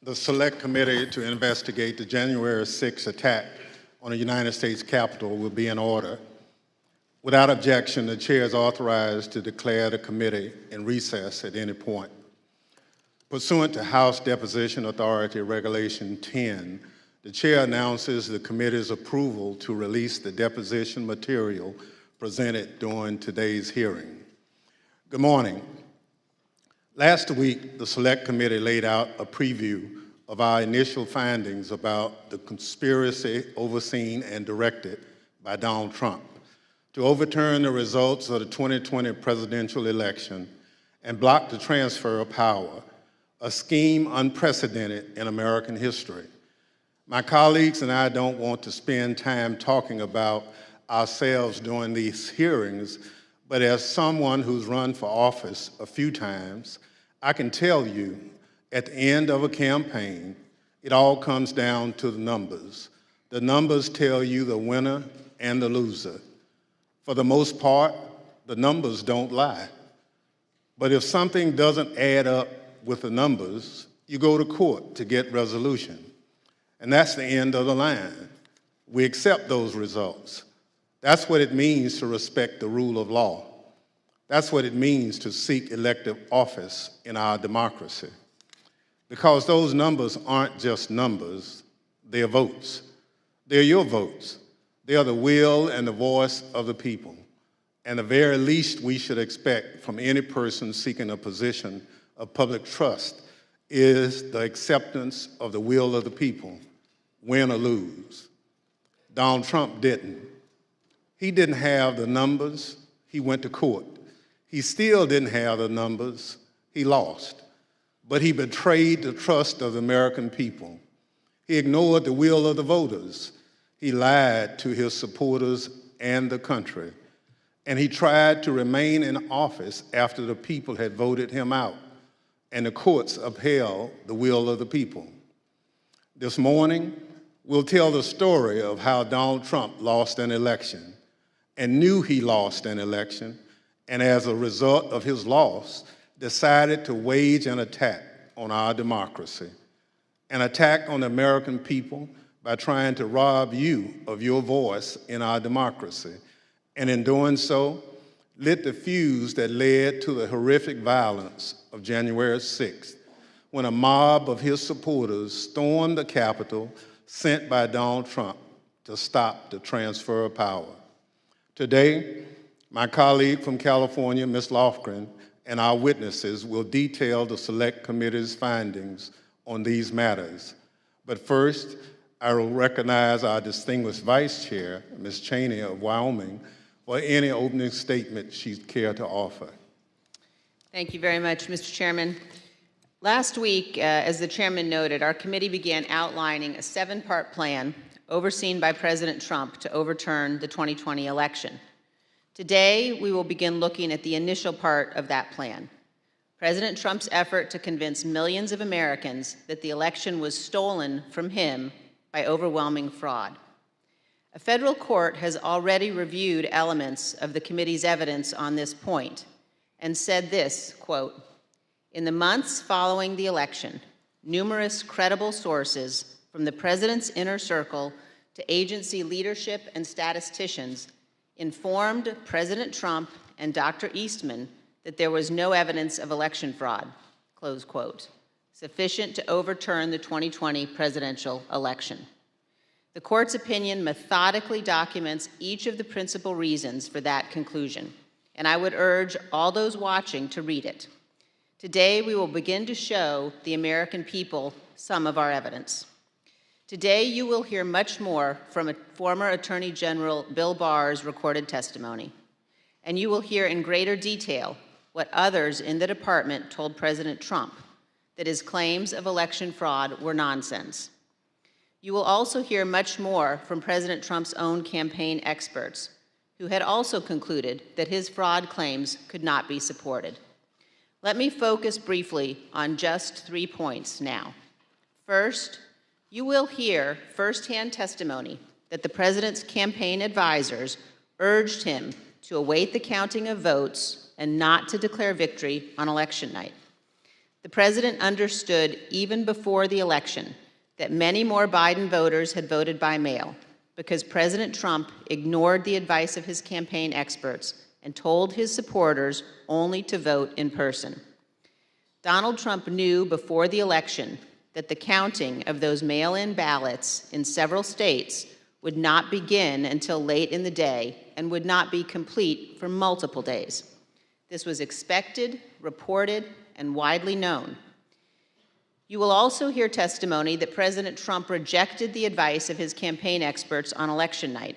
The Select Committee to investigate the January 6th attack on the United States Capitol will be in order. Without objection, the chair is authorized to declare the committee in recess at any point. Pursuant to House Deposition Authority Regulation 10, the chair announces the committee's approval to release the deposition material presented during today's hearing. Good morning. Last week, the Select Committee laid out a preview of our initial findings about the conspiracy overseen and directed by Donald Trump to overturn the results of the 2020 presidential election and block the transfer of power, a scheme unprecedented in American history. My colleagues and I don't want to spend time talking about ourselves during these hearings, but as someone who's run for office a few times, I can tell you at the end of a campaign, it all comes down to the numbers. The numbers tell you the winner and the loser. For the most part, the numbers don't lie. But if something doesn't add up with the numbers, you go to court to get resolution. And that's the end of the line. We accept those results. That's what it means to respect the rule of law. That's what it means to seek elective office in our democracy. Because those numbers aren't just numbers, they're votes. They're your votes. They are the will and the voice of the people. And the very least we should expect from any person seeking a position of public trust is the acceptance of the will of the people, win or lose. Donald Trump didn't. He didn't have the numbers, he went to court. He still didn't have the numbers, he lost. But he betrayed the trust of the American people. He ignored the will of the voters. He lied to his supporters and the country. And he tried to remain in office after the people had voted him out, and the courts upheld the will of the people. This morning, we'll tell the story of how Donald Trump lost an election and knew he lost an election, and as a result of his loss, decided to wage an attack on our democracy, an attack on the American people by trying to rob you of your voice in our democracy, and in doing so, lit the fuse that led to the horrific violence of January 6th, when a mob of his supporters stormed the Capitol sent by Donald Trump to stop the transfer of power. Today, my colleague from California, Ms. Lofgren, and our witnesses will detail the Select Committee's findings on these matters. But first, I will recognize our distinguished Vice Chair, Ms. Cheney of Wyoming, for any opening statement she'd care to offer. Thank you very much, Mr. Chairman. Last week, as the chairman noted, our committee began outlining a 7-part plan overseen by President Trump to overturn the 2020 election. Today, we will begin looking at the initial part of that plan, President Trump's effort to convince millions of Americans that the election was stolen from him by overwhelming fraud. A federal court has already reviewed elements of the committee's evidence on this point and said this, quote, "In the months following the election, numerous credible sources from the president's inner circle to agency leadership and statisticians informed President Trump and Dr. Eastman that there was no evidence of election fraud," close quote, sufficient to overturn the 2020 presidential election. The court's opinion methodically documents each of the principal reasons for that conclusion, and I would urge all those watching to read it. Today, we will begin to show the American people some of our evidence. Today, you will hear much more from former Attorney General Bill Barr's recorded testimony, and you will hear in greater detail what others in the department told President Trump, that his claims of election fraud were nonsense. You will also hear much more from President Trump's own campaign experts, who had also concluded that his fraud claims could not be supported. Let me focus briefly on just 3 points now. First, you will hear firsthand testimony that the president's campaign advisors urged him to await the counting of votes and not to declare victory on election night. The president understood even before the election that many more Biden voters had voted by mail because President Trump ignored the advice of his campaign experts and told his supporters only to vote in person. Donald Trump knew before the election that the counting of those mail-in ballots in several states would not begin until late in the day and would not be complete for multiple days. This was expected, reported, and widely known. You will also hear testimony that President Trump rejected the advice of his campaign experts on election night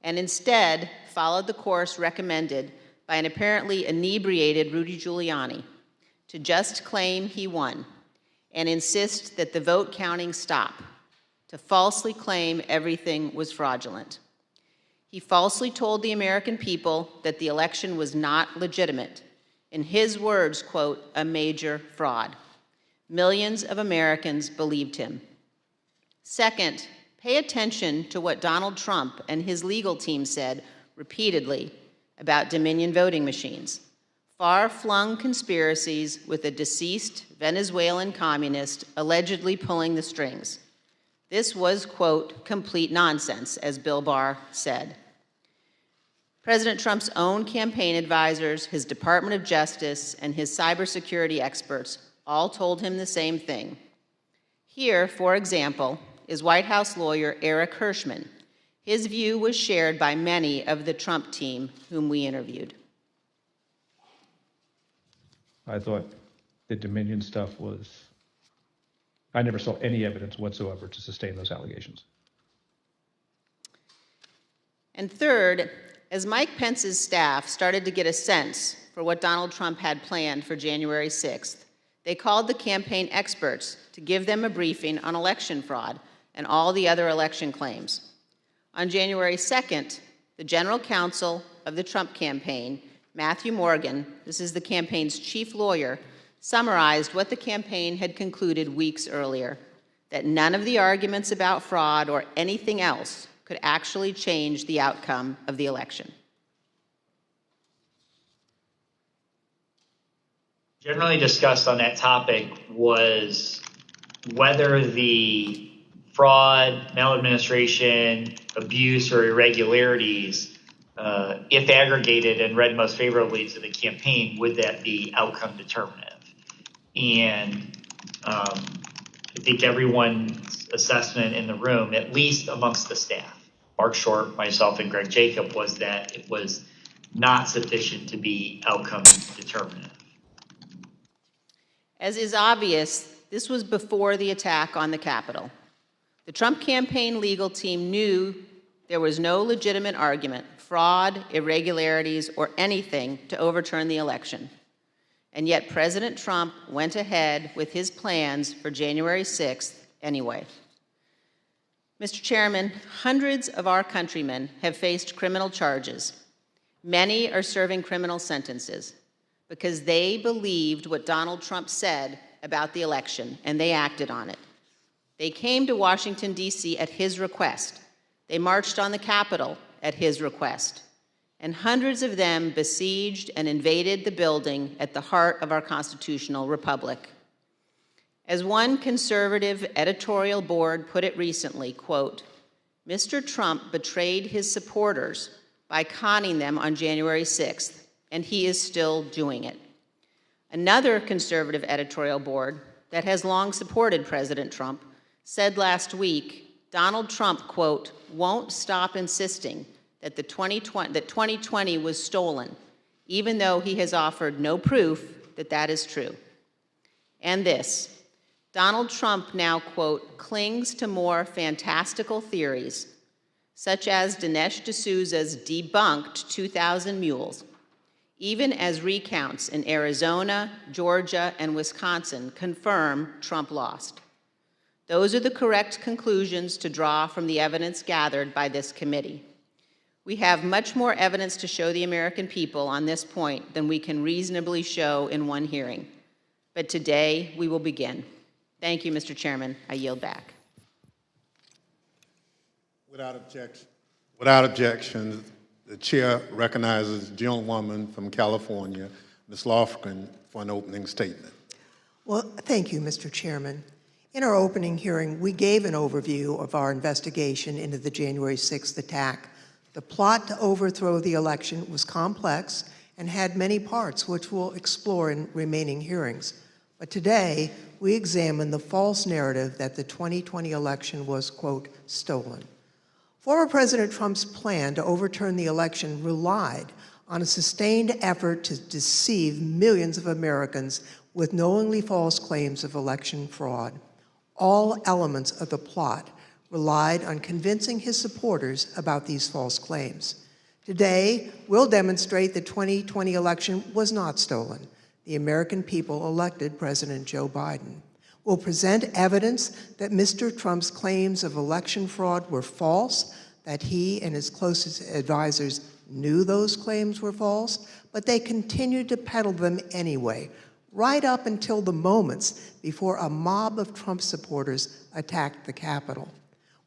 and instead followed the course recommended by an apparently inebriated Rudy Giuliani to just claim he won and insist that the vote counting stop, to falsely claim everything was fraudulent. He falsely told the American people that the election was not legitimate. In his words, quote, a major fraud. Millions of Americans believed him. Second, pay attention to what Donald Trump and his legal team said repeatedly about Dominion voting machines. Far-flung conspiracies with a deceased Venezuelan communist allegedly pulling the strings. This was, quote, complete nonsense, as Bill Barr said. President Trump's own campaign advisors, his Department of Justice, and his cybersecurity experts all told him the same thing. Here, for example, is White House lawyer Eric Hirschman. His view was shared by many of the Trump team whom we interviewed. I thought the Dominion stuff was, I never saw any evidence whatsoever to sustain those allegations. And third, as Mike Pence's staff started to get a sense for what Donald Trump had planned for January 6th, they called the campaign experts to give them a briefing on election fraud and all the other election claims. On January 2nd, the general counsel of the Trump campaign, Matthew Morgan, this is the campaign's chief lawyer, summarized what the campaign had concluded weeks earlier, that none of the arguments about fraud or anything else could actually change the outcome of the election. Generally discussed on that topic was whether the fraud, maladministration, abuse, or irregularities, if aggregated and read most favorably to the campaign, would that be outcome determinative? And I think everyone's assessment in the room, at least amongst the staff, Mark Short, myself, and Greg Jacob, was that it was not sufficient to be outcome determinative. As is obvious, this was before the attack on the Capitol. The Trump campaign legal team knew there was no legitimate argument, fraud, irregularities, or anything to overturn the election. And yet President Trump went ahead with his plans for January 6th anyway. Mr. Chairman, hundreds of our countrymen have faced criminal charges. Many are serving criminal sentences because they believed what Donald Trump said about the election, and they acted on it. They came to Washington, D.C. at his request. They marched on the Capitol at his request. And hundreds of them besieged and invaded the building at the heart of our constitutional republic. As one conservative editorial board put it recently, quote, Mr. Trump betrayed his supporters by conning them on January 6th, and he is still doing it. Another conservative editorial board that has long supported President Trump said last week, Donald Trump, quote, won't stop insisting that 2020 was stolen, even though he has offered no proof that that is true. And this, Donald Trump now, quote, clings to more fantastical theories, such as Dinesh D'Souza's debunked 2,000 mules, even as recounts in Arizona, Georgia, and Wisconsin confirm Trump lost. Those are the correct conclusions to draw from the evidence gathered by this committee. We have much more evidence to show the American people on this point than we can reasonably show in one hearing. But today, we will begin. Thank you, Mr. Chairman. I yield back. Without objection, the chair recognizes the gentlewoman from California, Ms. Lofgren, for an opening statement. Well, thank you, Mr. Chairman. In our opening hearing, we gave an overview of our investigation into the January 6th attack. The plot to overthrow the election was complex and had many parts, which we'll explore in remaining hearings. But today, we examine the false narrative that the 2020 election was, quote, stolen. Former President Trump's plan to overturn the election relied on a sustained effort to deceive millions of Americans with knowingly false claims of election fraud. All elements of the plot relied on convincing his supporters about these false claims. Today, we'll demonstrate the 2020 election was not stolen. The American people elected President Joe Biden. We'll present evidence that Mr. Trump's claims of election fraud were false, that he and his closest advisors knew those claims were false, but they continued to peddle them anyway, right up until the moments before a mob of Trump supporters attacked the Capitol.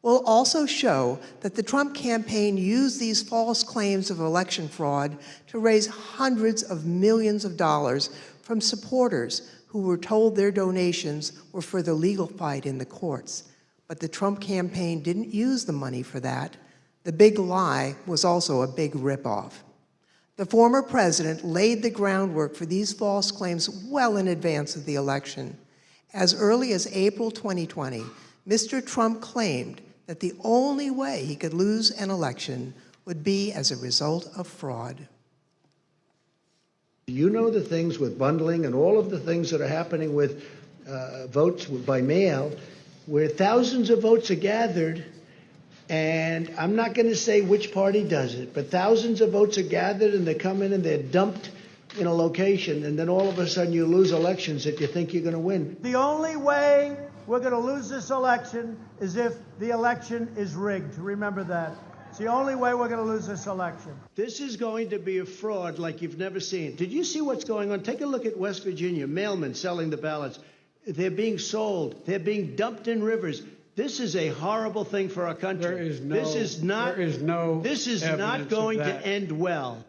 We'll also show that the Trump campaign used these false claims of election fraud to raise hundreds of millions of dollars from supporters who were told their donations were for the legal fight in the courts. But the Trump campaign didn't use the money for that. The big lie was also a big ripoff. The former president laid the groundwork for these false claims well in advance of the election. As early as April 2020, Mr. Trump claimed that the only way he could lose an election would be as a result of fraud. You know the things with bundling and all of the things that are happening with votes by mail, where thousands of votes are gathered, and I'm not going to say which party does it, but thousands of votes are gathered and they come in and they're dumped in a location, and then all of a sudden you lose elections that you think you're going to win. The only way we're going to lose this election is if the election is rigged. Remember that. It's the only way we're going to lose this election. This is going to be a fraud like you've never seen. Did you see what's going on? Take a look at West Virginia, mailmen selling the ballots. They're being sold. They're being dumped in rivers. This is a horrible thing for our country. This is not going to end well.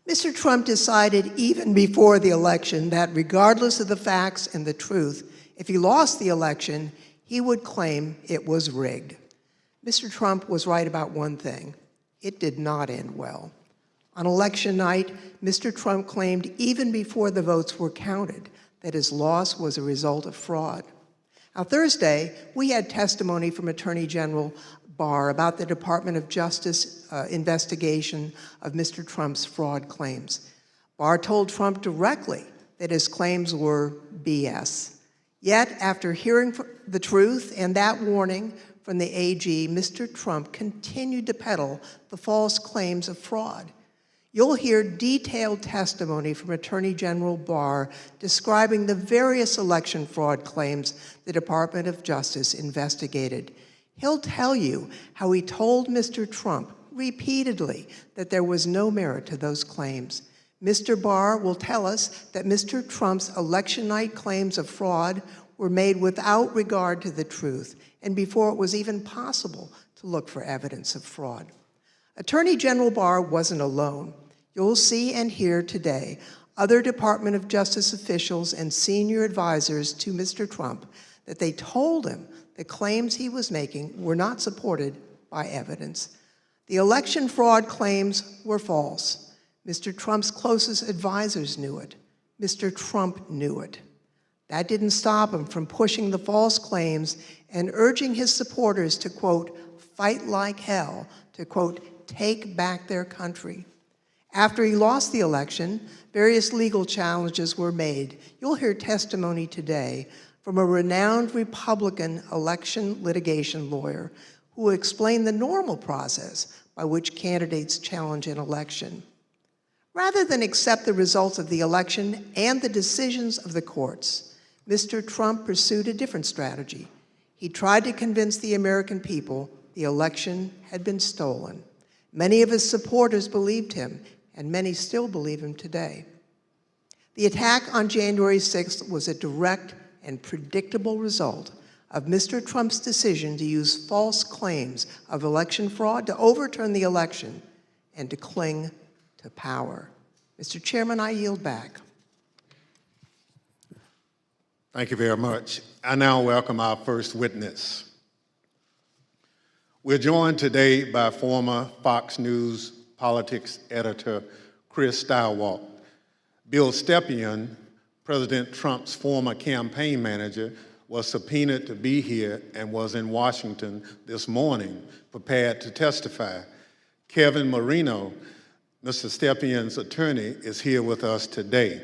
Mr. Trump decided even before the election that regardless of the facts and the truth, if he lost the election, he would claim it was rigged. Mr. Trump was right about one thing. It did not end well. On election night, Mr. Trump claimed even before the votes were counted that his loss was a result of fraud. Now, Thursday, we had testimony from Attorney General Barr about the Department of Justice investigation of Mr. Trump's fraud claims. Barr told Trump directly that his claims were BS. Yet, after hearing the truth and that warning from the AG, Mr. Trump continued to peddle the false claims of fraud. You'll hear detailed testimony from Attorney General Barr describing the various election fraud claims the Department of Justice investigated. He'll tell you how he told Mr. Trump repeatedly that there was no merit to those claims. Mr. Barr will tell us that Mr. Trump's election night claims of fraud were made without regard to the truth and before it was even possible to look for evidence of fraud. Attorney General Barr wasn't alone. You'll see and hear today other Department of Justice officials and senior advisors to Mr. Trump that they told him the claims he was making were not supported by evidence. The election fraud claims were false. Mr. Trump's closest advisors knew it. Mr. Trump knew it. That didn't stop him from pushing the false claims and urging his supporters to, quote, fight like hell, to, quote, take back their country. After he lost the election, various legal challenges were made. You'll hear testimony today from a renowned Republican election litigation lawyer who will explain the normal process by which candidates challenge an election. Rather than accept the results of the election and the decisions of the courts, Mr. Trump pursued a different strategy. He tried to convince the American people the election had been stolen. Many of his supporters believed him, and many still believe him today. The attack on January 6th was a direct and predictable result of Mr. Trump's decision to use false claims of election fraud to overturn the election and to cling to power. Mr. Chairman, I yield back. Thank you very much. I now welcome our first witness. We're joined today by former Fox News politics editor Chris Stirewalt. Bill Stepien, President Trump's former campaign manager, was subpoenaed to be here and was in Washington this morning, prepared to testify. Kevin Marino, Mr. Stepien's attorney, is here with us today.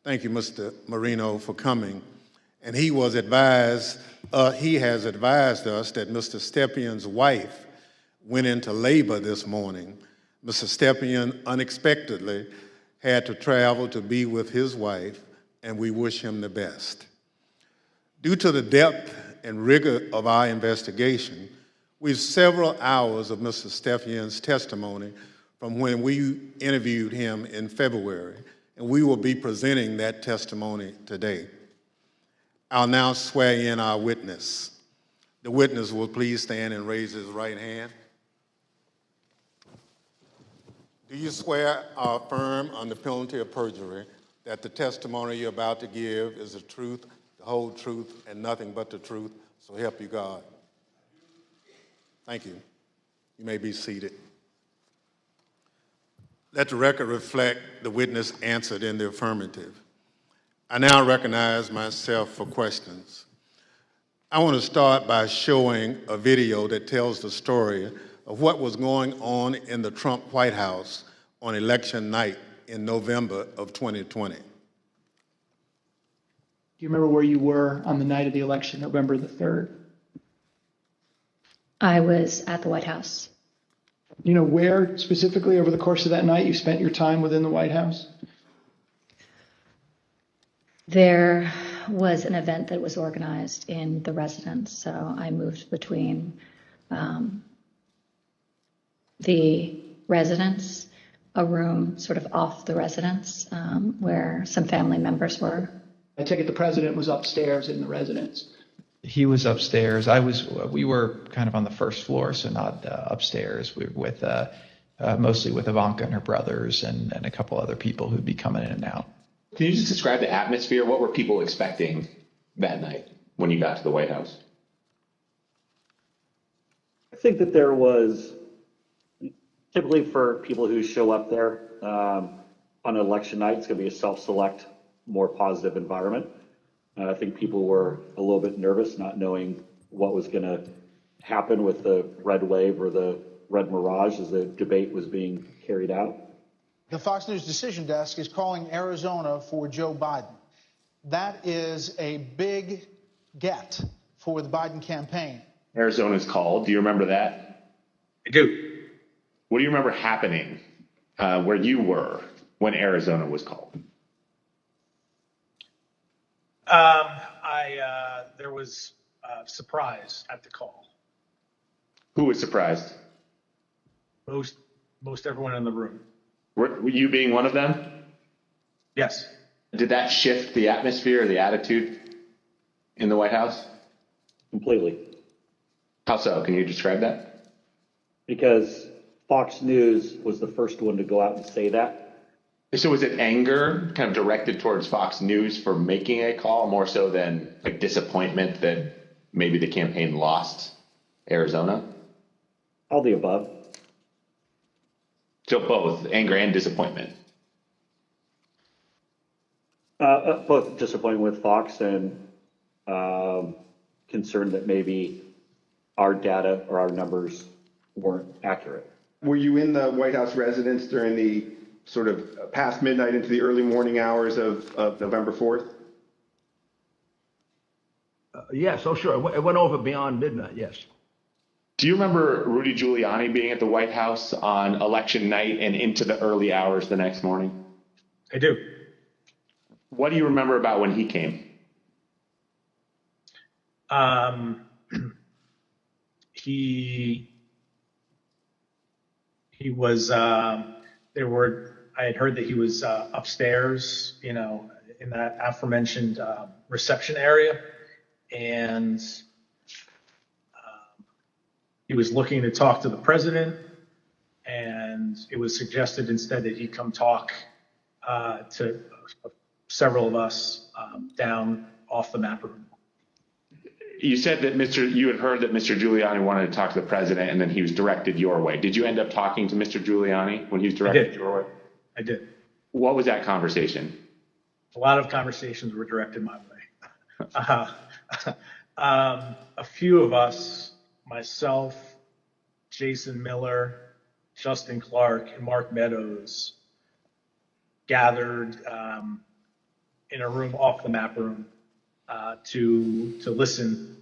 Thank you, Mr. Marino, for coming. And he has advised us that Mr. Stepien's wife went into labor this morning. Mr. Stepien unexpectedly had to travel to be with his wife, and we wish him the best. Due to the depth and rigor of our investigation, we have several hours of Mr. Stepien's testimony from when we interviewed him in February, and we will be presenting that testimony today. I'll now swear in our witness. The witness will please stand and raise his right hand. Do you swear or affirm on the penalty of perjury that the testimony you're about to give is the truth, the whole truth, and nothing but the truth, so help you God? Thank you. You may be seated. Let the record reflect the witness answered in the affirmative. I now recognize myself for questions. I want to start by showing a video that tells the story of what was going on in the Trump White House on election night in November of 2020. Do you remember where you were on the night of the election, November the 3rd? I was at the White House. You know where specifically over the course of that night you spent your time within the White House? There was an event that was organized in the residence, so I moved between the residence, a room sort of off the residence where some family members were. I take it the president was upstairs in the residence. He was upstairs. We were kind of on the first floor, so not upstairs. We were with, mostly with Ivanka and her brothers and a couple other people who'd be coming in and out. Can you just describe the atmosphere? What were people expecting that night when you got to the White House? I think that there was, typically for people who show up there on election night, it's going to be a self-select, more positive environment. I think people were a little bit nervous, not knowing what was going to happen with the red wave or the red mirage as the debate was being carried out. The Fox News Decision Desk is calling Arizona for Joe Biden. That is a big get for the Biden campaign. Arizona's called. Do you remember that? I do. What do you remember happening where you were when Arizona was called? There was surprise at the call. Who was surprised? Most everyone in the room. Were you being one of them? Yes. Did that shift the atmosphere or the attitude in the White House? Completely. How so? Can you describe that? Because Fox News was the first one to go out and say that. So was it anger kind of directed towards Fox News for making a call more so than like disappointment that maybe the campaign lost Arizona? All the above. So both anger and disappointment. Both disappointment with Fox and concern that maybe our data or our numbers weren't accurate. Were you in the White House residence during the sort of past midnight into the early morning hours of November 4th? Yes, oh sure. It went over beyond midnight, yes. Do you remember Rudy Giuliani being at the White House on election night and into the early hours the next morning? I do. What do you remember about when he came? He was, I had heard that he was upstairs, in that aforementioned reception area. And he was looking to talk to the president. And it was suggested instead that he come talk to several of us down off the map room. You said that you had heard that Mr. Giuliani wanted to talk to the president, and then he was directed your way. Did you end up talking to Mr. Giuliani when he was directed your way? I did. What was that conversation? A lot of conversations were directed my way. A few of us, myself, Jason Miller, Justin Clark, and Mark Meadows, gathered in a room off the map room to listen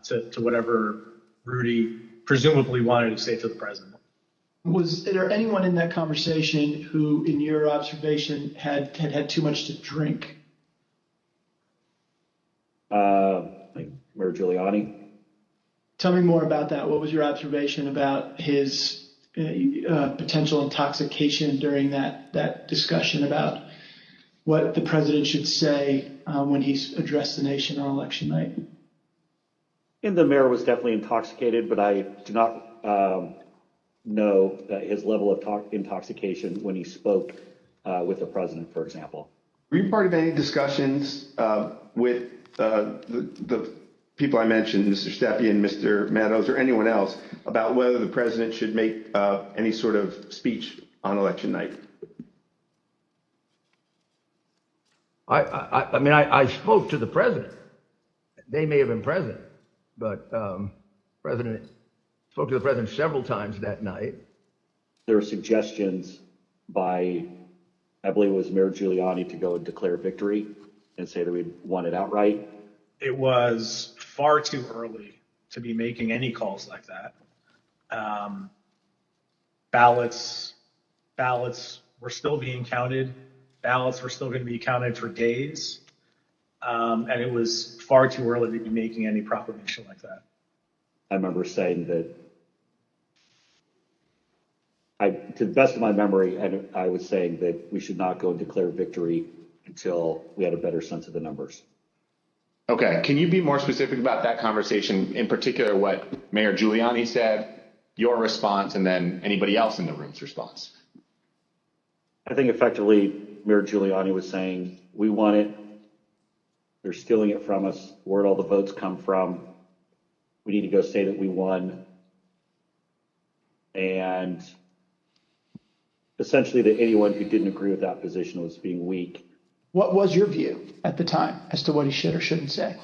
to whatever Rudy presumably wanted to say to the president. Was there anyone in that conversation who, in your observation, had too much to drink? Like Mayor Giuliani. Tell me more about that. What was your observation about his potential intoxication during that discussion about what the president should say when he's addressed the nation on election night? And the mayor was definitely intoxicated, but I do not know his level of intoxication when he spoke with the president, for example. Were you part of any discussions with the people I mentioned, Mr. Stepien, Mr. Meadows, or anyone else, about whether the president should make any sort of speech on election night? I mean, I spoke to the president. They may have been present, but President spoke to the president several times that night. There were suggestions by, I believe it was Mayor Giuliani, to go and declare victory and say that we'd won it outright. It was far too early to be making any calls like that. Ballots were still being counted. Ballots were still going to be counted for days. And it was far too early to be making any proclamation like that. I remember saying that, to the best of my memory, I was saying that we should not go and declare victory until we had a better sense of the numbers. Okay, can you be more specific about that conversation, in particular what Mayor Giuliani said, your response, and then anybody else in the room's response? I think effectively Mayor Giuliani was saying, we won it, they're stealing it from us, where'd all the votes come from, we need to go say that we won, and essentially that anyone who didn't agree with that position was being weak. What was your view at the time as to what he should or shouldn't say?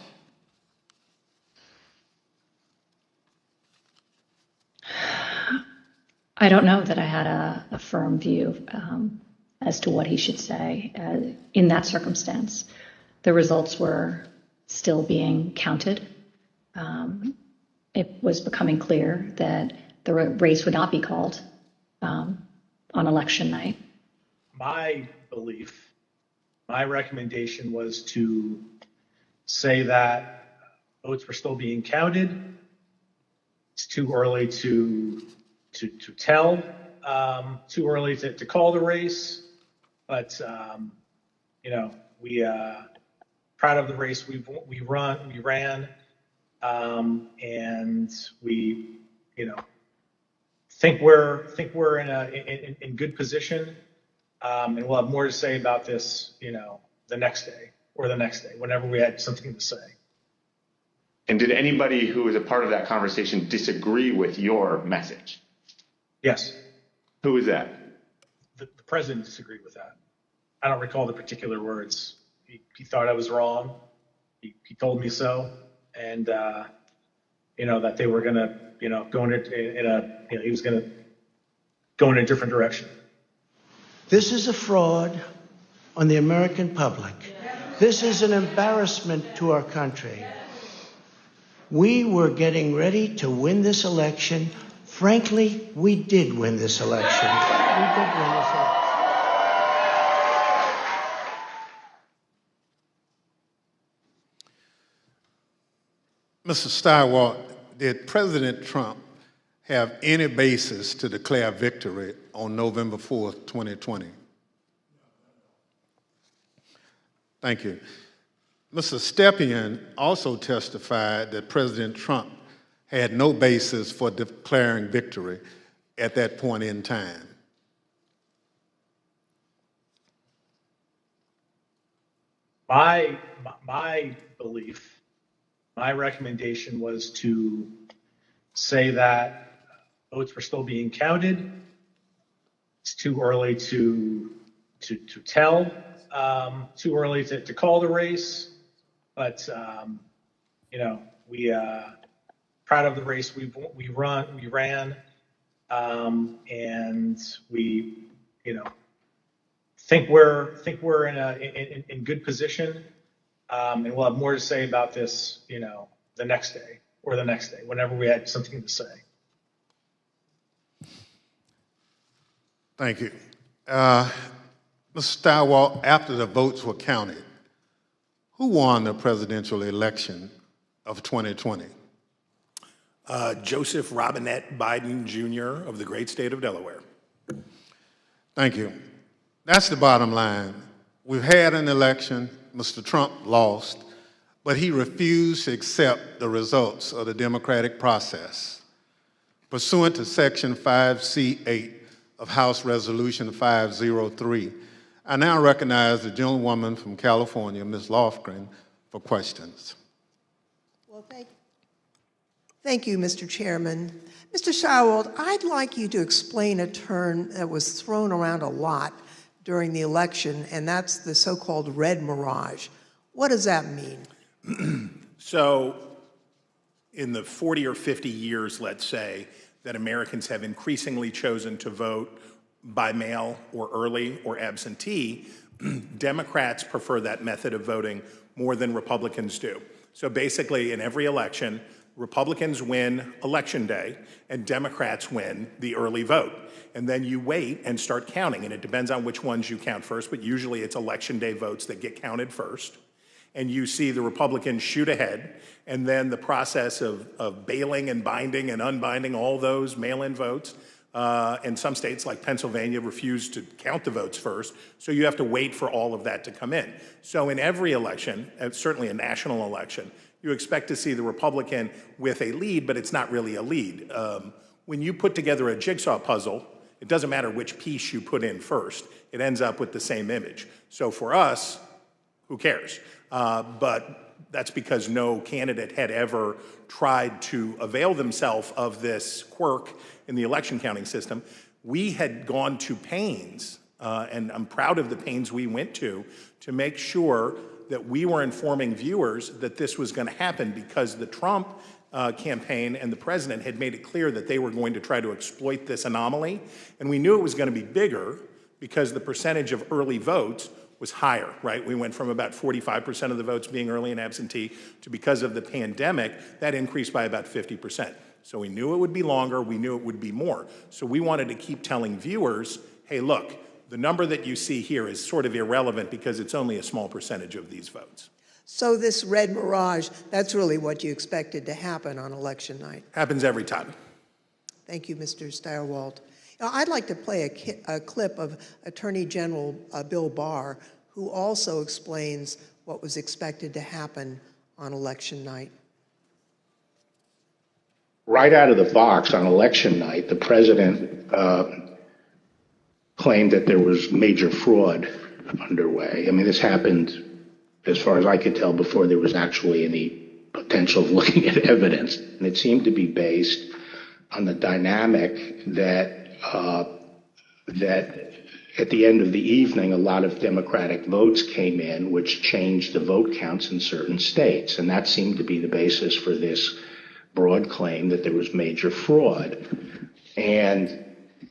I don't know that I had a firm view as to what he should say in that circumstance. The results were still being counted. It was becoming clear that the race would not be called on election night. My belief, my recommendation was to say that votes were still being counted. It's too early to tell, too early to call the race, but we proud of the race we ran, and we think we're in good position, and we'll have more to say about this the next day or the next day, whenever we had something to say. And did anybody who was a part of that conversation disagree with your message? Yes. Who was that? The president disagreed with that. I don't recall the particular words. He thought I was wrong. He told me so, and that they were gonna go he was gonna go in a different direction. This is a fraud on the American public. This is an embarrassment to our country. We were getting ready to win this election. Frankly, we did win this election. We did win this election. Mr. Stirewalt, did President Trump have any basis to declare victory on November 4th, 2020? Thank you. Mr. Stepien also testified that President Trump had no basis for declaring victory at that point in time. my belief, my recommendation was to say that votes were still being counted. It's too early to tell, too early to call the race, but we proud of the race we ran, and we think we're in good position, and we'll have more to say about this the next day or the next day whenever we had something to say. Thank you. Mr. Stirewalt, after the votes were counted, who won the presidential election of 2020? Joseph Robinette Biden Jr. of the great state of Delaware. Thank you. That's the bottom line. We've had an election. Mr. Trump lost, but he refused to accept the results of the democratic process. Pursuant to Section 5C8 of House Resolution 503, I now recognize the gentlewoman from California, Ms. Lofgren, for questions. Well, thank you, Mr. Chairman. Mr. Stirewalt, I'd like you to explain a term that was thrown around a lot during the election, and that's the so-called red mirage. What does that mean? So in the 40 or 50 years, let's say, that Americans have increasingly chosen to vote by mail or early or absentee, Democrats prefer that method of voting more than Republicans do. So basically, in every election, Republicans win Election Day and Democrats win the early vote. And then you wait and start counting, and it depends on which ones you count first, but usually it's Election Day votes that get counted first. And you see the Republicans shoot ahead, and then the process of bailing and binding and unbinding all those mail-in votes. In some states like Pennsylvania refuse to count the votes first, so you have to wait for all of that to come in. So in every election, certainly a national election, you expect to see the Republican with a lead, but it's not really a lead. When you put together a jigsaw puzzle, it doesn't matter which piece you put in first. It ends up with the same image. So for us, who cares? But that's because no candidate had ever tried to avail themselves of this quirk in the election counting system. We had gone to pains, and I'm proud of the pains we went to make sure that we were informing viewers that this was going to happen, because the Trump campaign and the president had made it clear that they were going to try to exploit this anomaly. And we knew it was going to be bigger because the percentage of early votes was higher, right? We went from about 45% of the votes being early and absentee to, because of the pandemic, that increased by about 50%. So we knew it would be longer, we knew it would be more. So we wanted to keep telling viewers, hey, look, the number that you see here is sort of irrelevant because it's only a small percentage of these votes. So this red mirage, that's really what you expected to happen on election night. Happens every time. Thank you, Mr. Stirewalt. Now, I'd like to play a clip of Attorney General Bill Barr, who also explains what was expected to happen on election night. Right out of the box on election night, the president claimed that there was major fraud underway. I mean, this happened, as far as I could tell, before there was actually any potential of looking at evidence. And it seemed to be based on the dynamic that at the end of the evening, a lot of Democratic votes came in, which changed the vote counts in certain states. And that seemed to be the basis for this broad claim that there was major fraud. And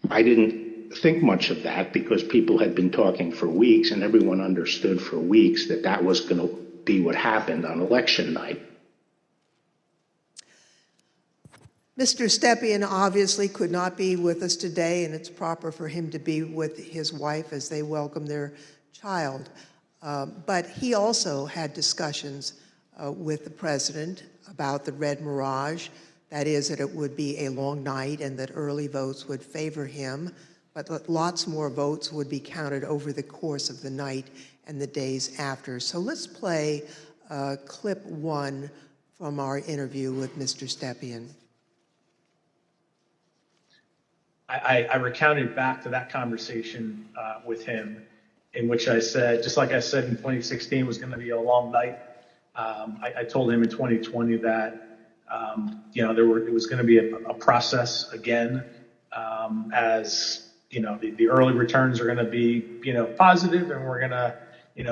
I didn't think much of that because people had been talking for weeks, and everyone understood for weeks that that was going to be what happened on election night. Mr. Stepien obviously could not be with us today, and it's proper for him to be with his wife as they welcome their child. But he also had discussions with the president about the red mirage, that is, that it would be a long night and that early votes would favor him, but that lots more votes would be counted over the course of the night and the days after. So let's play clip 1 from our interview with Mr. Stepien. I recounted back to that conversation with him, in which I said, just like I said in 2016 was going to be a long night. I told him in 2020 that it was going to be a process again, as the early returns are going to be positive, and we're going to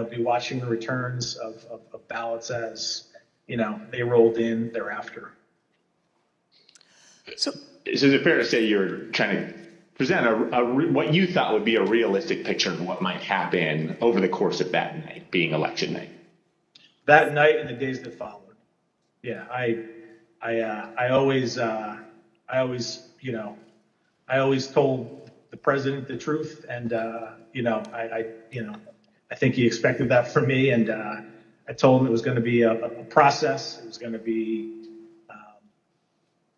be watching the returns of ballots as they rolled in thereafter. So is it fair to say you're trying to present what you thought would be a realistic picture of what might happen over the course of that night, being election night? That night and the days that followed. Yeah, I always told the president the truth, and I think he expected that from me, and I told him it was going to be a process. It was going to be,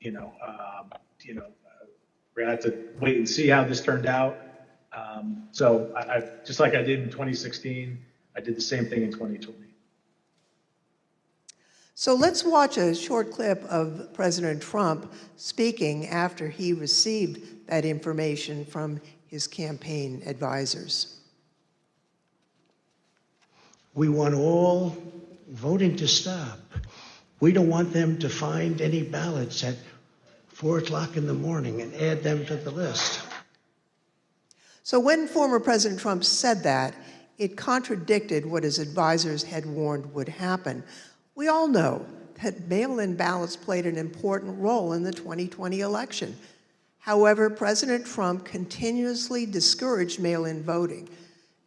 we're going to have to wait and see how this turned out. So I just like I did in 2016, I did the same thing in 2020. So let's watch a short clip of President Trump speaking after he received that information from his campaign advisors. We want all voting to stop. We don't want them to find any ballots at 4 o'clock in the morning and add them to the list. So when former President Trump said that, it contradicted what his advisors had warned would happen. We all know that mail-in ballots played an important role in the 2020 election. However, President Trump continuously discouraged mail-in voting.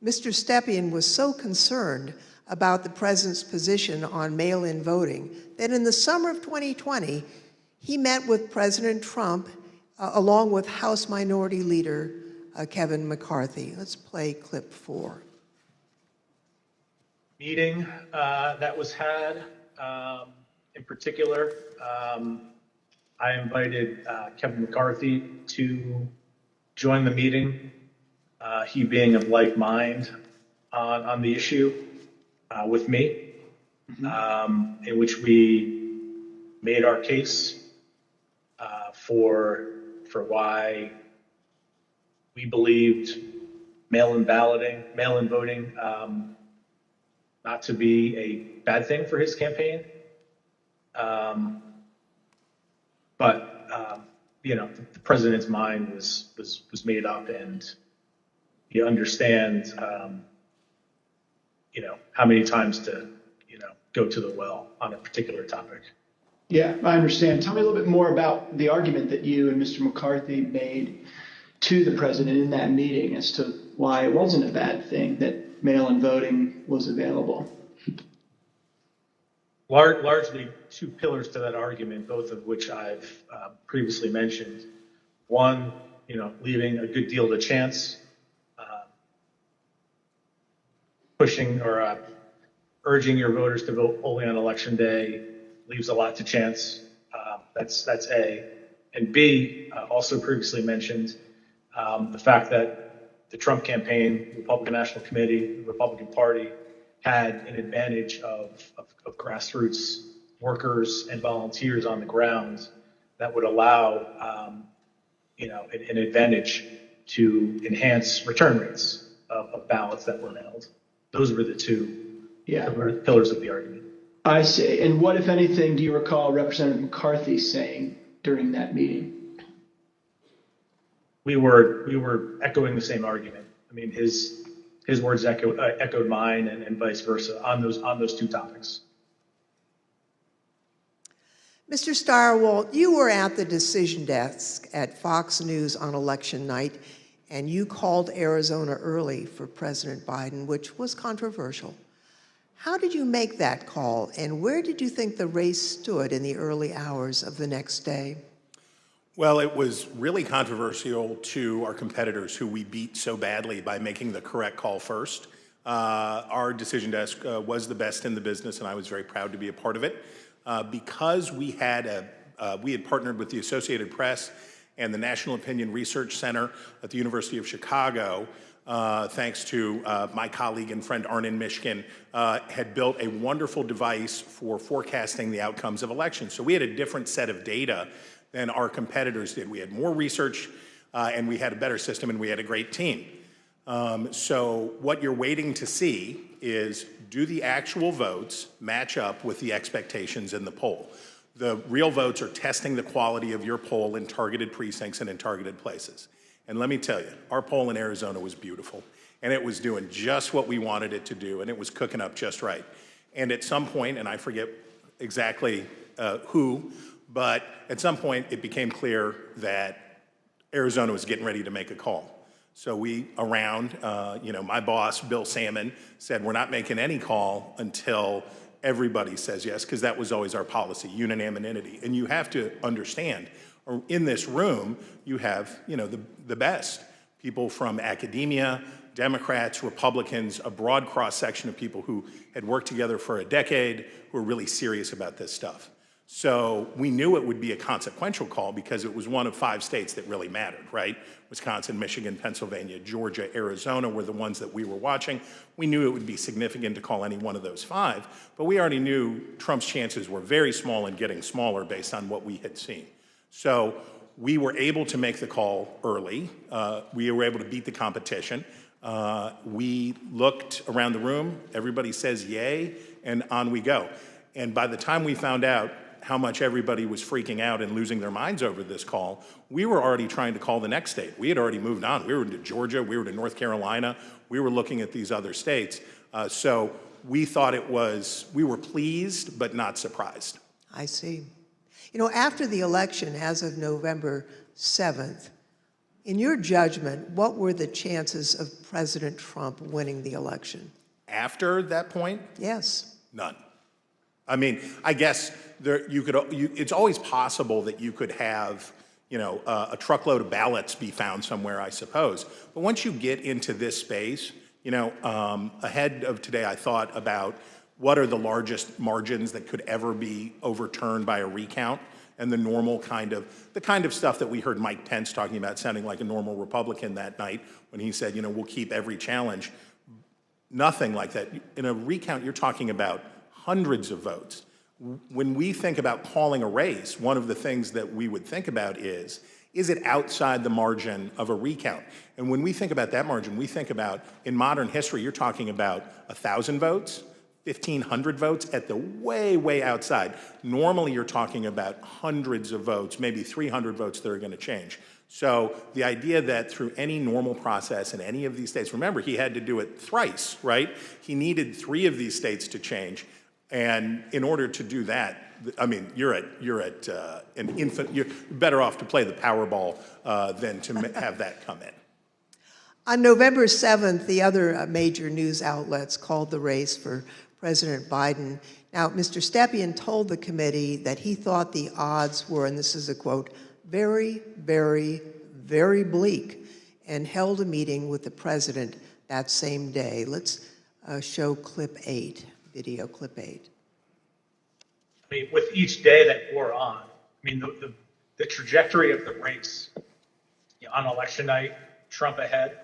Mr. Stepien was so concerned about the president's position on mail-in voting that in the summer of 2020, he met with President Trump along with House Minority Leader Kevin McCarthy. Let's play clip 4. Meeting that was had, in particular, I invited Kevin McCarthy to join the meeting, he being of like mind on the issue with me, in which we made our case for why we believed mail-in voting not to be a bad thing for his campaign. The president's mind was made up, and he understands, how many times to, go to the well on a particular topic. Yeah, I understand. Tell me a little bit more about the argument that you and Mr. McCarthy made to the president in that meeting as to why it wasn't a bad thing that mail-in voting was available. Largely two pillars to that argument, both of which I've previously mentioned. One, leaving a good deal to chance, pushing or urging your voters to vote only on election day leaves a lot to chance. That's A. And B, also previously mentioned, the fact that the Trump campaign, Republican National Committee, the Republican Party had an advantage of grassroots workers and volunteers on the ground that would allow, an advantage to enhance return rates of ballots that were mailed. Those were the two pillars of the argument. I see. And what, if anything, do you recall Representative McCarthy saying during that meeting? We were echoing the same argument. I mean, his words echoed mine, and vice versa on those two topics. Mr. Stirewalt, you were at the decision desk at Fox News on election night, and you called Arizona early for President Biden, which was controversial. How did you make that call, and where did you think the race stood in the early hours of the next day? Well, it was really controversial to our competitors who we beat so badly by making the correct call first. Our decision desk was the best in the business, and I was very proud to be a part of it. Because we had partnered with the Associated Press and the National Opinion Research Center at the University of Chicago, thanks to my colleague and friend Arnon Mishkin, had built a wonderful device for forecasting the outcomes of elections. So we had a different set of data than our competitors did. We had more research, and we had a better system, and we had a great team. So what you're waiting to see is, do the actual votes match up with the expectations in the poll? The real votes are testing the quality of your poll in targeted precincts and in targeted places. And let me tell you, our poll in Arizona was beautiful. And it was doing just what we wanted it to do, and it was cooking up just right. And at some point, and I forget exactly who, but at some point it became clear that Arizona was getting ready to make a call. So we, my boss, Bill Salmon, said we're not making any call until everybody says yes, because that was always our policy, unanimity. And you have to understand, in this room, you have, the best. People from academia, Democrats, Republicans, a broad cross-section of people who had worked together for a decade, who are really serious about this stuff. So we knew it would be a consequential call because it was one of 5 states that really mattered, right? Wisconsin, Michigan, Pennsylvania, Georgia, Arizona were the ones that we were watching. We knew it would be significant to call any one of those 5, but we already knew Trump's chances were very small and getting smaller based on what we had seen. So we were able to make the call early. We were able to beat the competition. We looked around the room, everybody says yay, and on we go. And by the time we found out how much everybody was freaking out and losing their minds over this call, we were already trying to call the next state. We had already moved on. We were to Georgia, we were to North Carolina, we were looking at these other states. So we thought we were pleased, but not surprised. I see. After the election, as of November 7th, in your judgment, what were the chances of President Trump winning the election? After that point? Yes. None. I mean, I guess it's always possible that you could have, a truckload of ballots be found somewhere, I suppose. But once you get into this space, ahead of today, I thought about what are the largest margins that could ever be overturned by a recount, and the kind of stuff that we heard Mike Pence talking about, sounding like a normal Republican that night when he said, we'll keep every challenge. Nothing like that. In a recount, you're talking about hundreds of votes. When we think about calling a race, one of the things that we would think about is it outside the margin of a recount? And when we think about that margin, we think about, in modern history, you're talking about 1,000 votes, 1,500 votes at the way, way outside. Normally, you're talking about hundreds of votes, maybe 300 votes that are going to change. So the idea that through any normal process in any of these states, remember, he had to do it thrice, right? He needed 3 of these states to change. And in order to do that, I mean, you're at an infant. You're better off to play the Powerball than to have that come in. On November 7th, the other major news outlets called the race for President Biden. Now, Mr. Stepien told the committee that he thought the odds were, and this is a quote, very, very, very bleak, and held a meeting with the president that same day. Let's show clip 8. Video clip 8. I mean, with each day that wore on, the trajectory of the race on election night, Trump ahead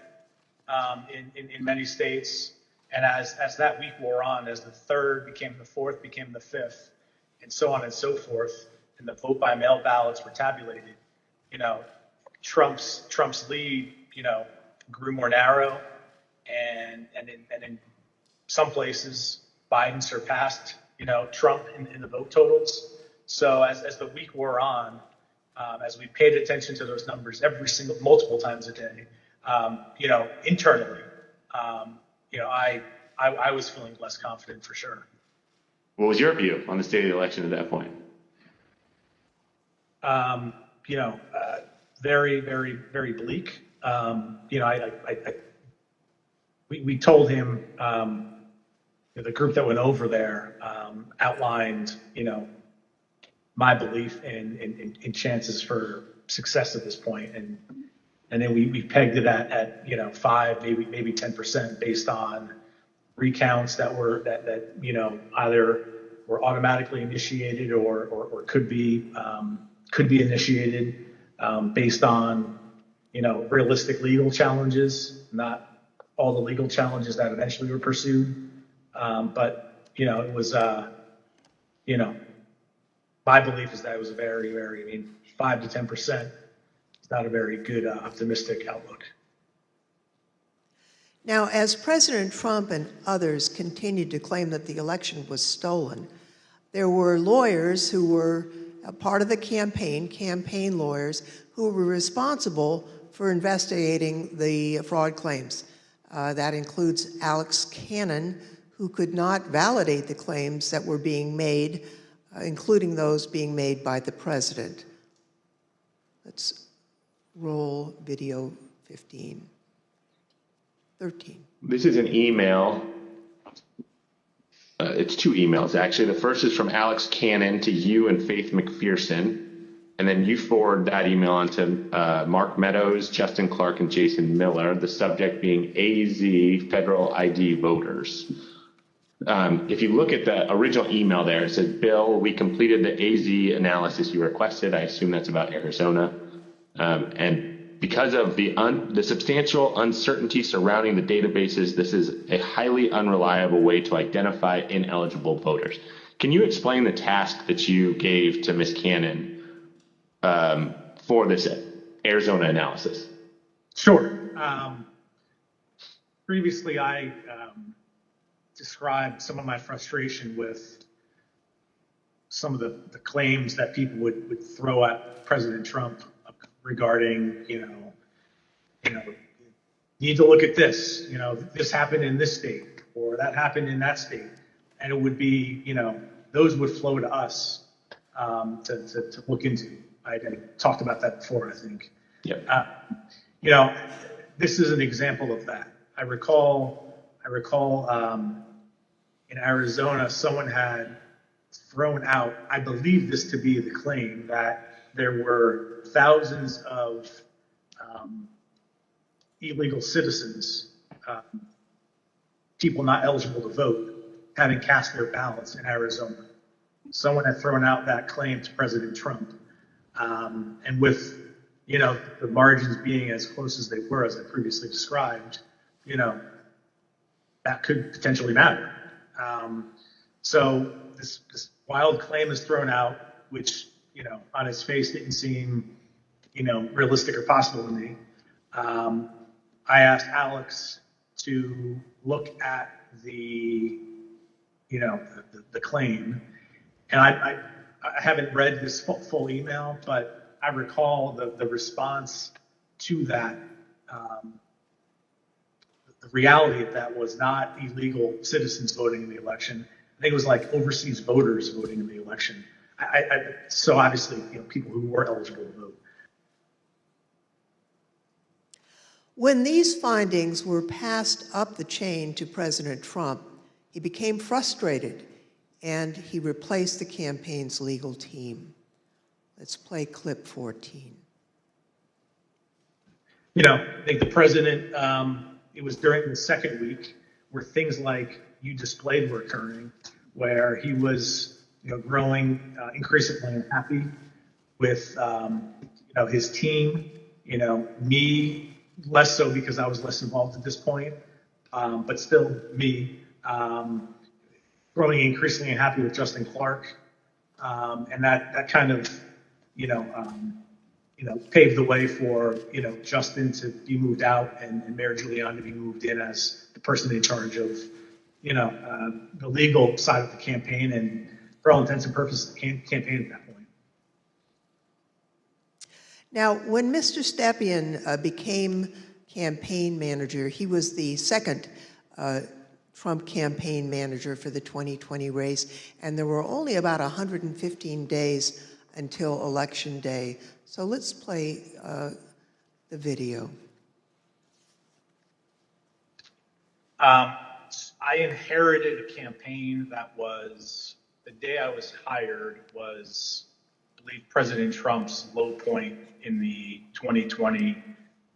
in many states, and as that week wore on, as the 3rd became the 4th, became the 5th, and so on and so forth, and the vote by mail ballots were tabulated, Trump's lead, grew more narrow, and in some places, Biden surpassed, Trump in the vote totals. So as the week wore on, as we paid attention to those numbers multiple times a day, internally, I was feeling less confident for sure. What was your view on the state of the election at that point? Very, very, very bleak. We told him, the group that went over there outlined, my belief in chances for success at this point, and then we pegged it at 5, maybe 10% based on recounts that either were automatically initiated or could be initiated based on realistic legal challenges, not all the legal challenges that eventually were pursued. But it was, my belief is that it was a very, very, 5 to 10% is not a very good optimistic outlook. Now, as President Trump and others continued to claim that the election was stolen, there were lawyers who were a part of the campaign lawyers, who were responsible for investigating the fraud claims. That includes Alex Cannon, who could not validate the claims that were being made, including those being made by the president. Let's roll video 13. This is an email. It's two emails, actually. The first is from Alex Cannon to you and Faith McPherson. And then you forward that email on to Mark Meadows, Justin Clark, and Jason Miller, the subject being AZ Federal ID voters. If you look at the original email there, it says, Bill, we completed the AZ analysis you requested. I assume that's about Arizona. And because of the substantial uncertainty surrounding the databases, this is a highly unreliable way to identify ineligible voters. Can you explain the task that you gave to Ms. Cannon for this Arizona analysis? Sure. Previously, I described some of my frustration with some of the claims that people would throw at President Trump regarding, you need to look at this, this happened in this state or that happened in that state. And it would be, those would flow to us to look into. I talked about that before, I think. Yep. This is an example of that. I recall in Arizona, someone had thrown out, I believe this to be the claim, that there were thousands of illegal citizens, people not eligible to vote, having cast their ballots in Arizona. Someone had thrown out that claim to President Trump. And with, the margins being as close as they were, as I previously described, that could potentially matter. So this wild claim is thrown out, which, on its face didn't seem, realistic or possible to me. I asked Alex to look at the claim, and I haven't read this full email, but I recall the response to that. The reality of that was not illegal citizens voting in the election. I think it was like overseas voters voting in the election. So obviously, people who were eligible to vote. When these findings were passed up the chain to President Trump, he became frustrated and he replaced the campaign's legal team. Let's play clip 14. I think the president, it was during the second week where things like you displayed were occurring, where he was, growing increasingly unhappy with, his team, me less so because I was less involved at this point, but still me, growing increasingly unhappy with Justin Clark. And that kind of, paved the way for, Justin to be moved out and Mayor Giuliani to be moved in as the person in charge of, the legal side of the campaign and, for all intents and purposes, the campaign at that point. Now, when Mr. Stepien became campaign manager, he was the second Trump campaign manager for the 2020 race, and there were only about 115 days until Election Day. So let's play the video. I inherited a campaign that was, the day I was hired was, I believe, President Trump's low point in the 2020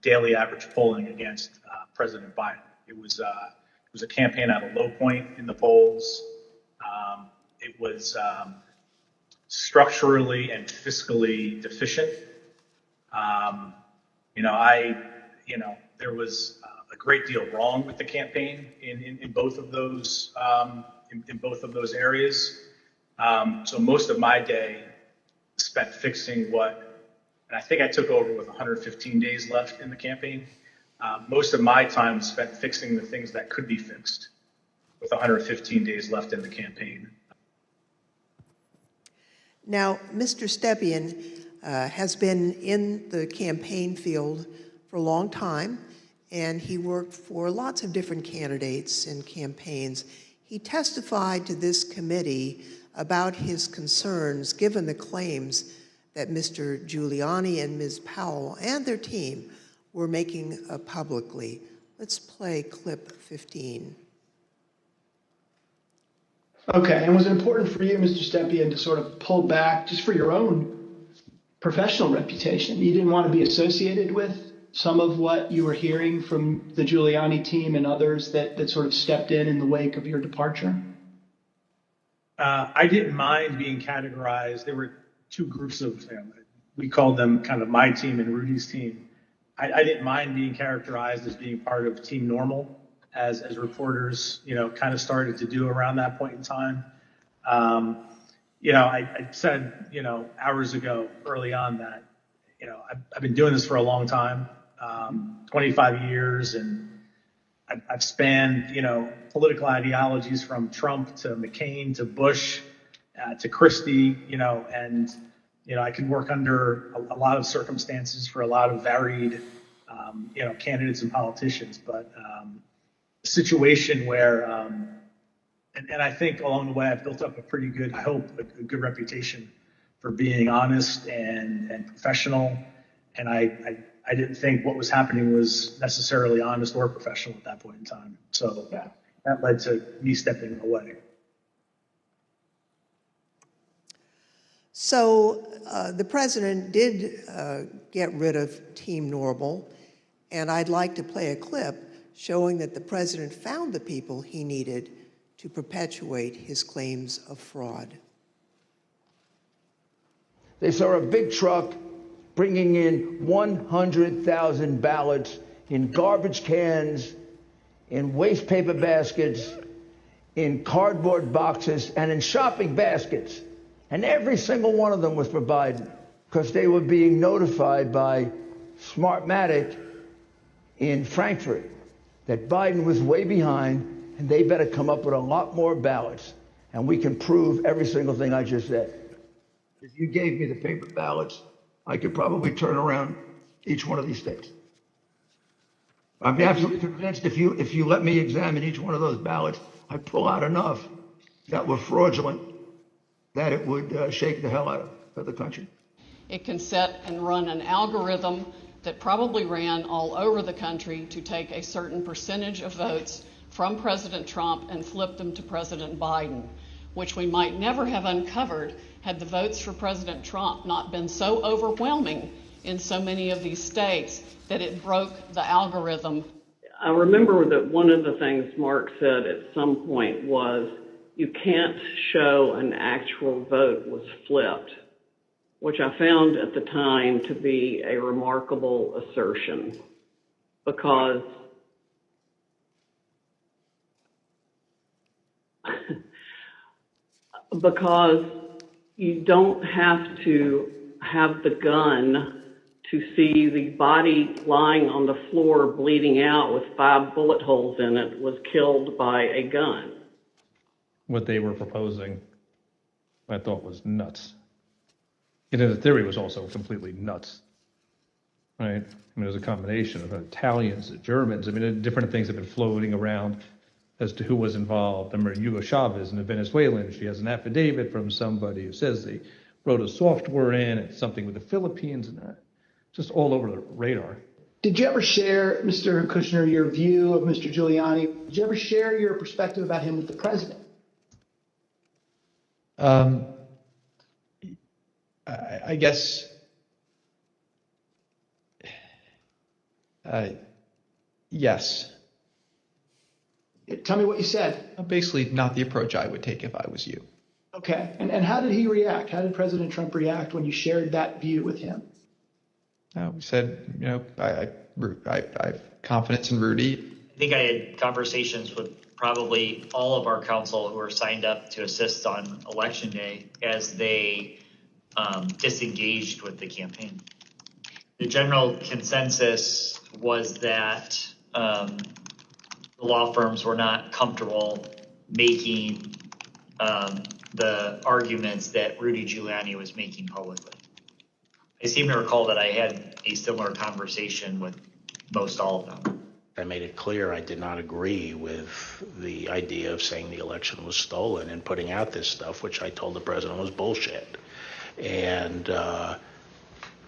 daily average polling against President Biden. It was a campaign at a low point in the polls. It was structurally and fiscally deficient. There was a great deal wrong with the campaign in both of those in both of those areas. So most of my day spent fixing what, and I think I took over with 115 days left in the campaign. Most of my time was spent fixing the things that could be fixed with 115 days left in the campaign. Now, Mr. Stepien has been in the campaign field for a long time, and he worked for lots of different candidates and campaigns. He testified to this committee about his concerns given the claims that Mr. Giuliani and Ms. Powell and their team were making publicly. Let's play clip 15. Okay, and was it important for you, Mr. Stepien, to sort of pull back just for your own professional reputation? You didn't want to be associated with some of what you were hearing from the Giuliani team and others that sort of stepped in the wake of your departure? I didn't mind being categorized. There were two groups of, we called them kind of my team and Rudy's team. I didn't mind being characterized as being part of Team Normal, as reporters, kind of started to do around that point in time. I said, hours ago, early on that, I've been doing this for a long time, 25 years, and I've spanned, political ideologies from Trump to McCain to Bush to Christie, and, I could work under a lot of circumstances for a lot of varied, candidates and politicians, but a situation where, and I think along the way I've built up a pretty good, I hope, a good reputation for being honest and professional, and I didn't think what was happening was necessarily honest or professional at that point in time. So that led to me stepping away. So the president did get rid of Team Normal, and I'd like to play a clip showing that the president found the people he needed to perpetuate his claims of fraud. They saw a big truck bringing in 100,000 ballots in garbage cans, in waste paper baskets, in cardboard boxes, and in shopping baskets. And every single one of them was for Biden, because they were being notified by Smartmatic in Frankfurt that Biden was way behind and they better come up with a lot more ballots. And we can prove every single thing I just said. If you gave me the paper ballots, I could probably turn around each one of these states. I'm absolutely convinced if you let me examine each one of those ballots, I'd pull out enough that were fraudulent that it would shake the hell out of the country. It can set and run an algorithm that probably ran all over the country to take a certain percentage of votes from President Trump and flip them to President Biden, which we might never have uncovered had the votes for President Trump not been so overwhelming in so many of these states that it broke the algorithm. I remember that one of the things Mark said at some point was, you can't show an actual vote was flipped, which I found at the time to be a remarkable assertion, because you don't have to have the gun to see the body lying on the floor bleeding out with 5 bullet holes in it was killed by a gun. What they were proposing, I thought was nuts. The theory was also completely nuts, right? I mean, there's a combination of Italians, Germans. I mean, different things have been floating around as to who was involved. I remember Hugo Chavez and the Venezuelan. She has an affidavit from somebody who says they wrote a software in, it's something with the Philippines, and just all over the radar. Did you ever share, Mr. Kushner, your view of Mr. Giuliani? Did you ever share your perspective about him with the president? I guess, yes. Tell me what you said. Basically, not the approach I would take if I was you. Okay. And how did he react? How did President Trump react when you shared that view with him? We said, I have confidence in Rudy. I think I had conversations with probably all of our counsel who are signed up to assist on Election Day as they disengaged with the campaign. The general consensus was that the law firms were not comfortable making the arguments that Rudy Giuliani was making publicly. I seem to recall that I had a similar conversation with most all of them. I made it clear I did not agree with the idea of saying the election was stolen and putting out this stuff, which I told the president was bullshit. And,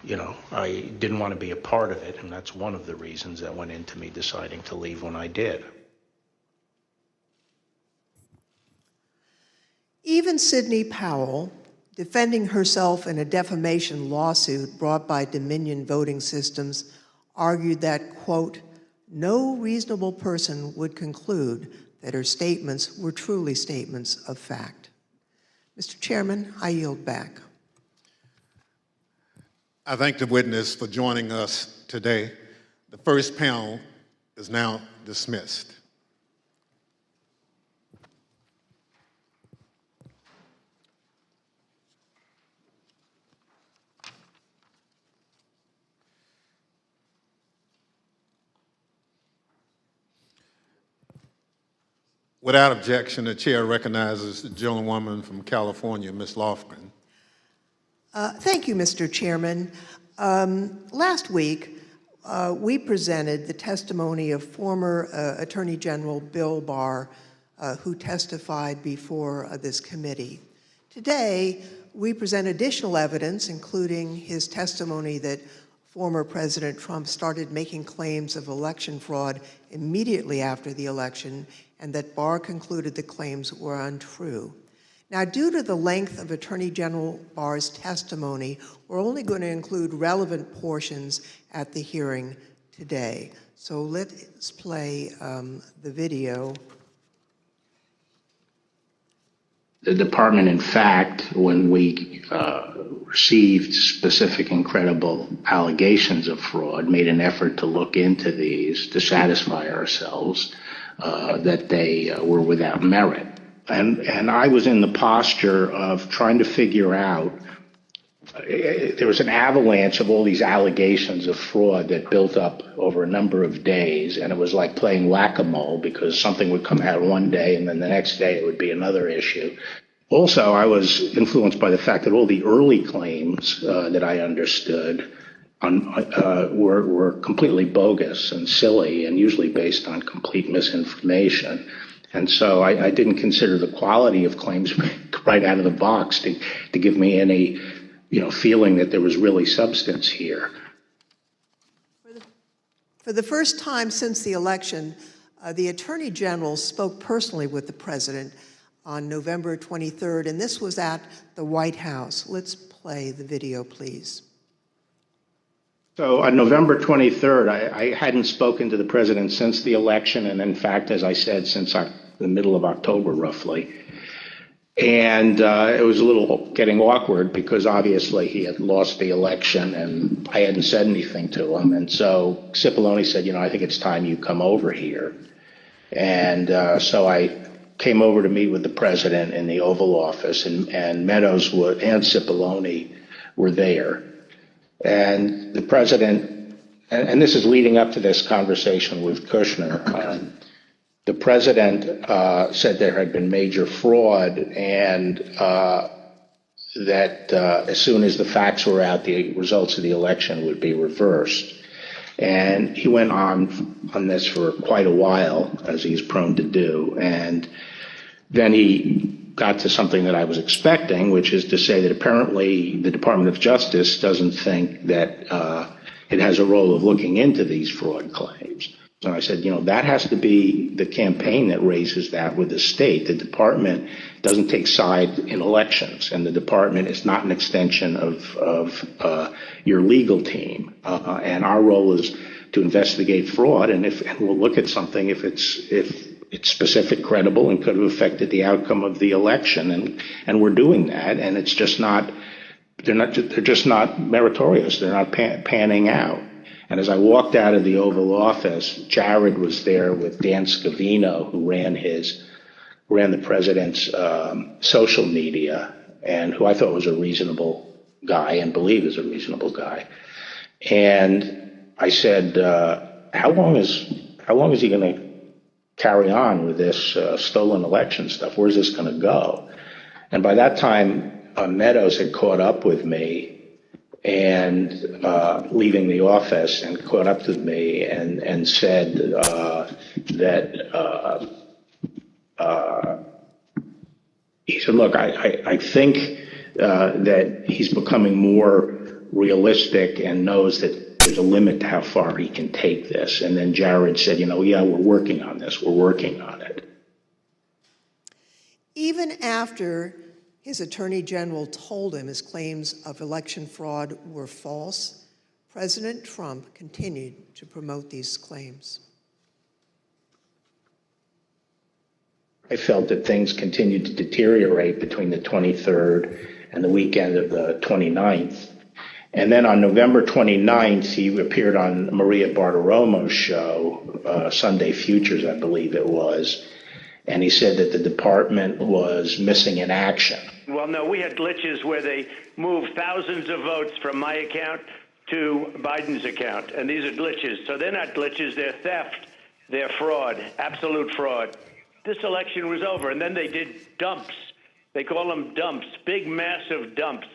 you know, I didn't want to be a part of it, and that's one of the reasons that went into me deciding to leave when I did. Even Sidney Powell, defending herself in a defamation lawsuit brought by Dominion Voting Systems, argued that, quote, no reasonable person would conclude that her statements were truly statements of fact. Mr. Chairman, I yield back. I thank the witness for joining us today. The first panel is now dismissed. Without objection, the chair recognizes the gentlewoman from California, Ms. Lofgren. Thank you, Mr. Chairman. Last week, we presented the testimony of former Attorney General Bill Barr, who testified before this committee. Today, we present additional evidence, including his testimony that former President Trump started making claims of election fraud immediately after the election, and that Barr concluded the claims were untrue. Now, due to the length of Attorney General Barr's testimony, we're only going to include relevant portions at the hearing today. So let's play the video. The department, in fact, when we received specific and credible allegations of fraud, made an effort to look into these to satisfy ourselves that they were without merit. And I was in the posture of trying to figure out, there was an avalanche of all these allegations of fraud that built up over a number of days, and it was like playing whack-a-mole because something would come out one day and then the next day it would be another issue. Also, I was influenced by the fact that all the early claims that I understood were completely bogus and silly and usually based on complete misinformation. And so I didn't consider the quality of claims right out of the box to give me any, feeling that there was really substance here. For the first time since the election, the Attorney General spoke personally with the President on November 23rd, and this was at the White House. Let's play the video, please. So on November 23rd, I hadn't spoken to the President since the election, and in fact, as I said, since the middle of October, roughly. And it was a little getting awkward because obviously he had lost the election and I hadn't said anything to him. And so Cipollone said, I think it's time you come over here. And so I came over to meet with the President in the Oval Office, and Meadows and Cipollone were there. And the President, and this is leading up to this conversation with Kushner, the President said there had been major fraud and that as soon as the facts were out, the results of the election would be reversed. And he went on this for quite a while, as he's prone to do. And then he got to something that I was expecting, which is to say that apparently the Department of Justice doesn't think that it has a role of looking into these fraud claims. And I said, that has to be the campaign that raises that with the state. The department doesn't take sides in elections, and the department is not an extension of your legal team. And our role is to investigate fraud, and we'll look at something if it's specific, credible, and could have affected the outcome of the election. And we're doing that, and it's just not. They're just not meritorious. They're not panning out. And as I walked out of the Oval Office, Jared was there with Dan Scavino, who ran the president's social media, and who I thought was a reasonable guy and believe is a reasonable guy. And I said, how long is he going to carry on with this stolen election stuff? Where's this going to go? And by that time, Meadows had caught up with me and leaving the office and caught up with me and said that he said, look, I think that he's becoming more realistic and knows that there's a limit to how far he can take this. And then Jared said, yeah, we're working on this. We're working on it. Even after his attorney general told him his claims of election fraud were false, President Trump continued to promote these claims. I felt that things continued to deteriorate between the 23rd and the weekend of the 29th. And then on November 29th, he appeared on Maria Bartiromo's show, Sunday Futures, I believe it was. And he said that the department was missing in action. Well, no, we had glitches where they moved thousands of votes from my account to Biden's account. And these are glitches. So they're not glitches, they're theft, they're fraud, absolute fraud. This election was over, and then they did dumps. They call them dumps, big, massive dumps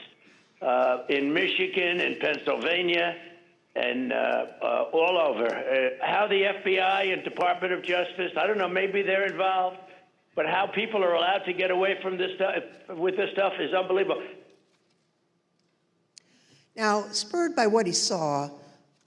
in Michigan and Pennsylvania and all over. How the FBI and Department of Justice, I don't know, maybe they're involved, but how people are allowed to get away from this stuff with this stuff is unbelievable. Now, spurred by what he saw,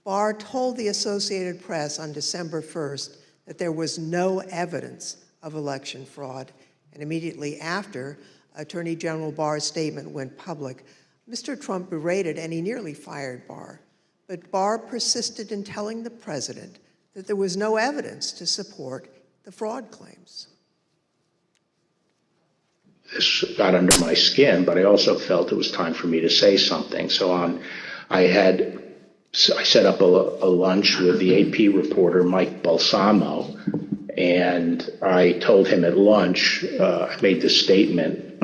Barr told the Associated Press on December 1st that there was no evidence of election fraud. And immediately after Attorney General Barr's statement went public, Mr. Trump berated and he nearly fired Barr. But Barr persisted in telling the president that there was no evidence to support the fraud claims. This got under my skin, but I also felt it was time for me to say something. So I set up a lunch with the AP reporter, Mike Balsamo, and I told him at lunch, I made this statement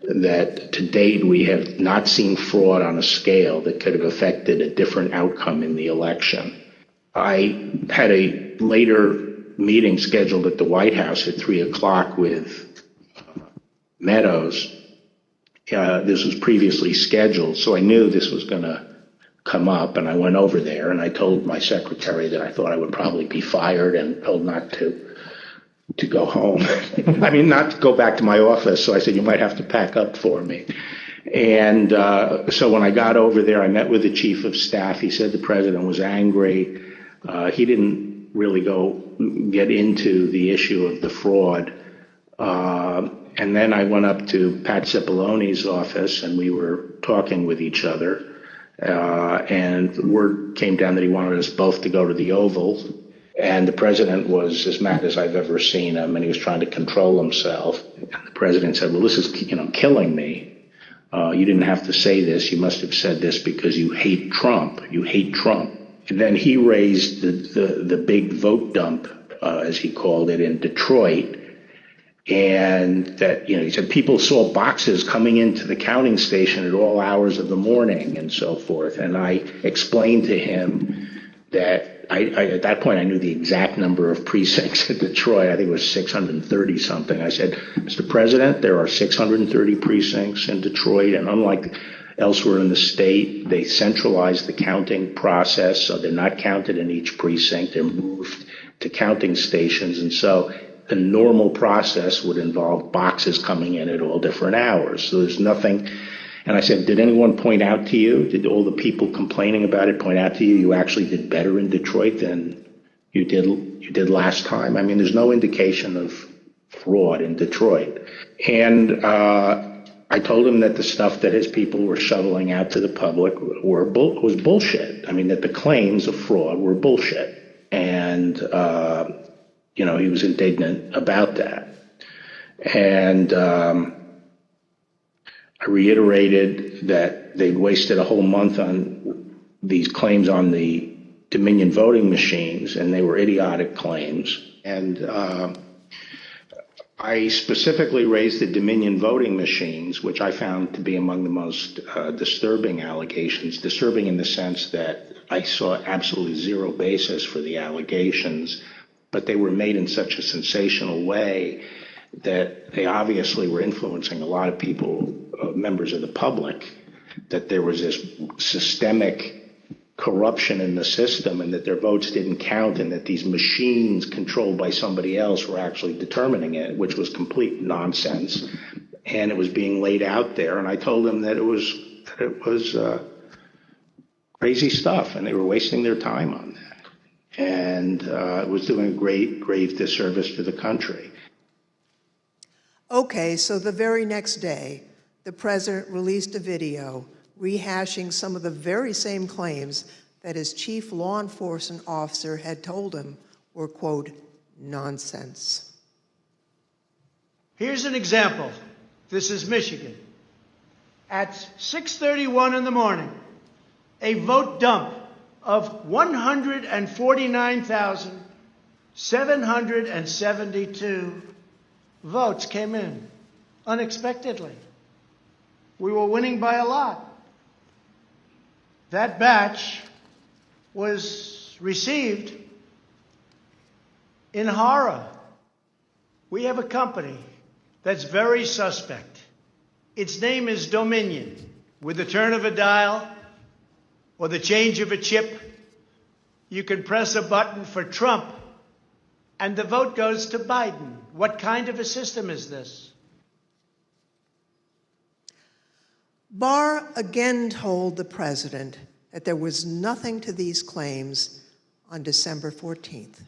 that to date we have not seen fraud on a scale that could have affected a different outcome in the election. I had a later meeting scheduled at the White House at 3:00 with Meadows. This was previously scheduled, so I knew this was going to come up, and I went over there and I told my secretary that I thought I would probably be fired and told not to go home. I mean, not to go back to my office. So I said, you might have to pack up for me. And so when I got over there, I met with the chief of staff. He said the president was angry. He didn't really get into the issue of the fraud. And then I went up to Pat Cipollone's office and we were talking with each other. And word came down that he wanted us both to go to the Oval. And the president was as mad as I've ever seen him, and he was trying to control himself. And the president said, well, this is killing me. You didn't have to say this. You must have said this because you hate Trump. You hate Trump. And then he raised the big vote dump, as he called it, in Detroit. And that, he said people saw boxes coming into the counting station at all hours of the morning and so forth. And I explained to him that at that point I knew the exact number of precincts in Detroit. I think it was 630 something. I said, Mr. President, there are 630 precincts in Detroit, and unlike elsewhere in the state, they centralized the counting process, so they're not counted in each precinct. They're moved to counting stations, and so the normal process would involve boxes coming in at all different hours. So there's nothing. And I said, did anyone point out to you, did all the people complaining about it point out to you, you actually did better in Detroit than you did last time? I mean, there's no indication of fraud in Detroit. And I told him that the stuff that his people were shoveling out to the public was bullshit. I mean, that the claims of fraud were bullshit. And, he was indignant about that. And I reiterated that they'd wasted a whole month on these claims on the Dominion voting machines, and they were idiotic claims. And I specifically raised the Dominion voting machines, which I found to be among the most disturbing allegations. Disturbing in the sense that I saw absolutely zero basis for the allegations, but they were made in such a sensational way that they obviously were influencing a lot of people, members of the public, that there was this systemic corruption in the system and that their votes didn't count and that these machines controlled by somebody else were actually determining it, which was complete nonsense. And it was being laid out there. And I told them that it was crazy stuff and they were wasting their time on that. And it was doing a grave disservice to the country. Okay, so the very next day, the president released a video rehashing some of the very same claims that his chief law enforcement officer had told him were, quote, nonsense. Here's an example. This is Michigan. At 6:31 in the morning, a vote dump of 149,772 votes came in unexpectedly. We were winning by a lot. That batch was received in horror. We have a company that's very suspect. Its name is Dominion. With the turn of a dial or the change of a chip, you can press a button for Trump and the vote goes to Biden. What kind of a system is this? Barr again told the president that there was nothing to these claims on December 14th.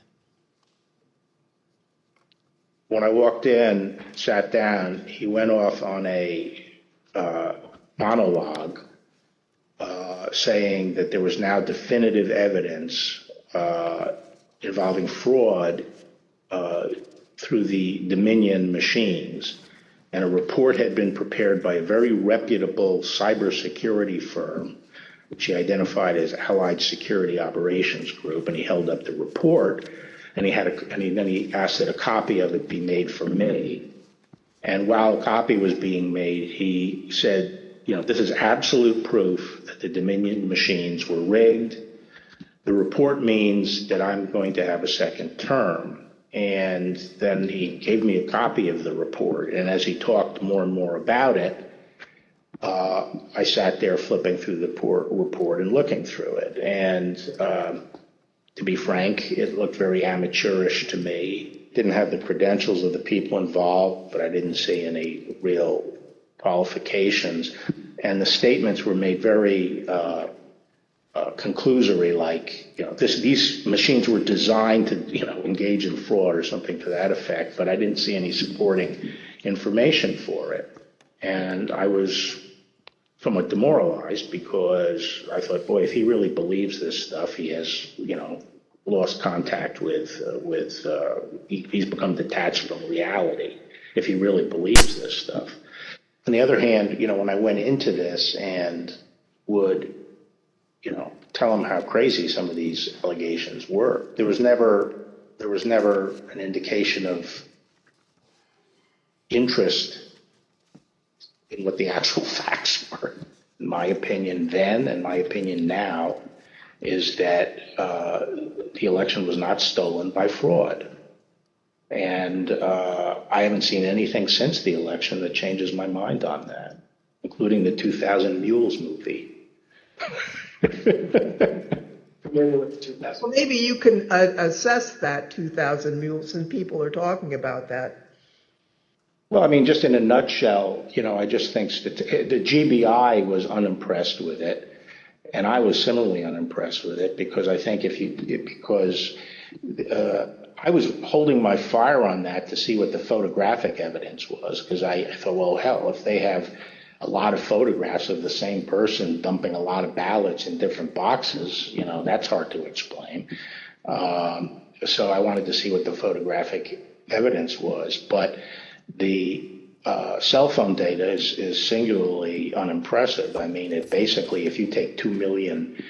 When I walked in, sat down, he went off on a monologue saying that there was now definitive evidence involving fraud through the Dominion machines. And a report had been prepared by a very reputable cybersecurity firm, which he identified as Allied Security Operations Group, and he held up the report, and then he asked that a copy of it be made for me. And while a copy was being made, he said, you know, this is absolute proof that the Dominion machines were rigged. The report means that I'm going to have a second term. And then he gave me a copy of the report. And as he talked more and more about it, I sat there flipping through the report and looking through it. And to be frank, it looked very amateurish to me. Didn't have the credentials of the people involved, but I didn't see any real qualifications. And the statements were made very conclusory, like, you know, these machines were designed to, you know, engage in fraud or something to that effect, but I didn't see any supporting information for it. And I was somewhat demoralized because I thought, boy, if he really believes this stuff, he has, you know, lost contact with he's become detached from reality if he really believes this stuff. On the other hand, you know, when I went into this and would, you know, tell him how crazy some of these allegations were, there was never an indication of interest in what the actual facts were. In my opinion then, and my opinion now, is that the election was not stolen by fraud. And I haven't seen anything since the election that changes my mind on that, including the 2000 Mules movie. Well, maybe you can assess that 2,000 Mules, and people are talking about that. Well, I mean, just in a nutshell, you know, I just think the GBI was unimpressed with it, and I was similarly unimpressed with it because I think I was holding my fire on that to see what the photographic evidence was, because I thought, well, hell, if they have a lot of photographs of the same person dumping a lot of ballots in different boxes, you know, that's hard to explain. So I wanted to see what the photographic evidence was. But the cell phone data is singularly unimpressive. I mean, it basically, if you take 2 million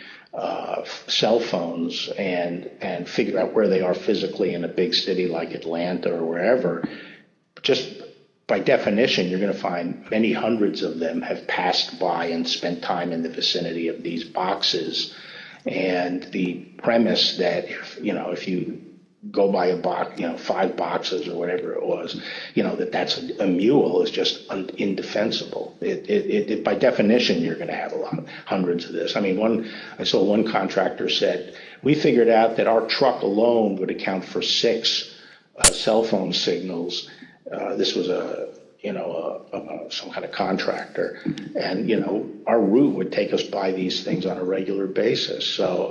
cell phones and figure out where they are physically in a big city like Atlanta or wherever, just by definition, you're going to find many hundreds of them have passed by and spent time in the vicinity of these boxes. And the premise that, if you go by a box, 5 boxes or whatever it was, that's a mule is just indefensible. It by definition, you're going to have hundreds of this. I mean, I saw one contractor said, we figured out that our truck alone would account for 6 cell phone signals. This was some kind of contractor, and our route would take us by these things on a regular basis. So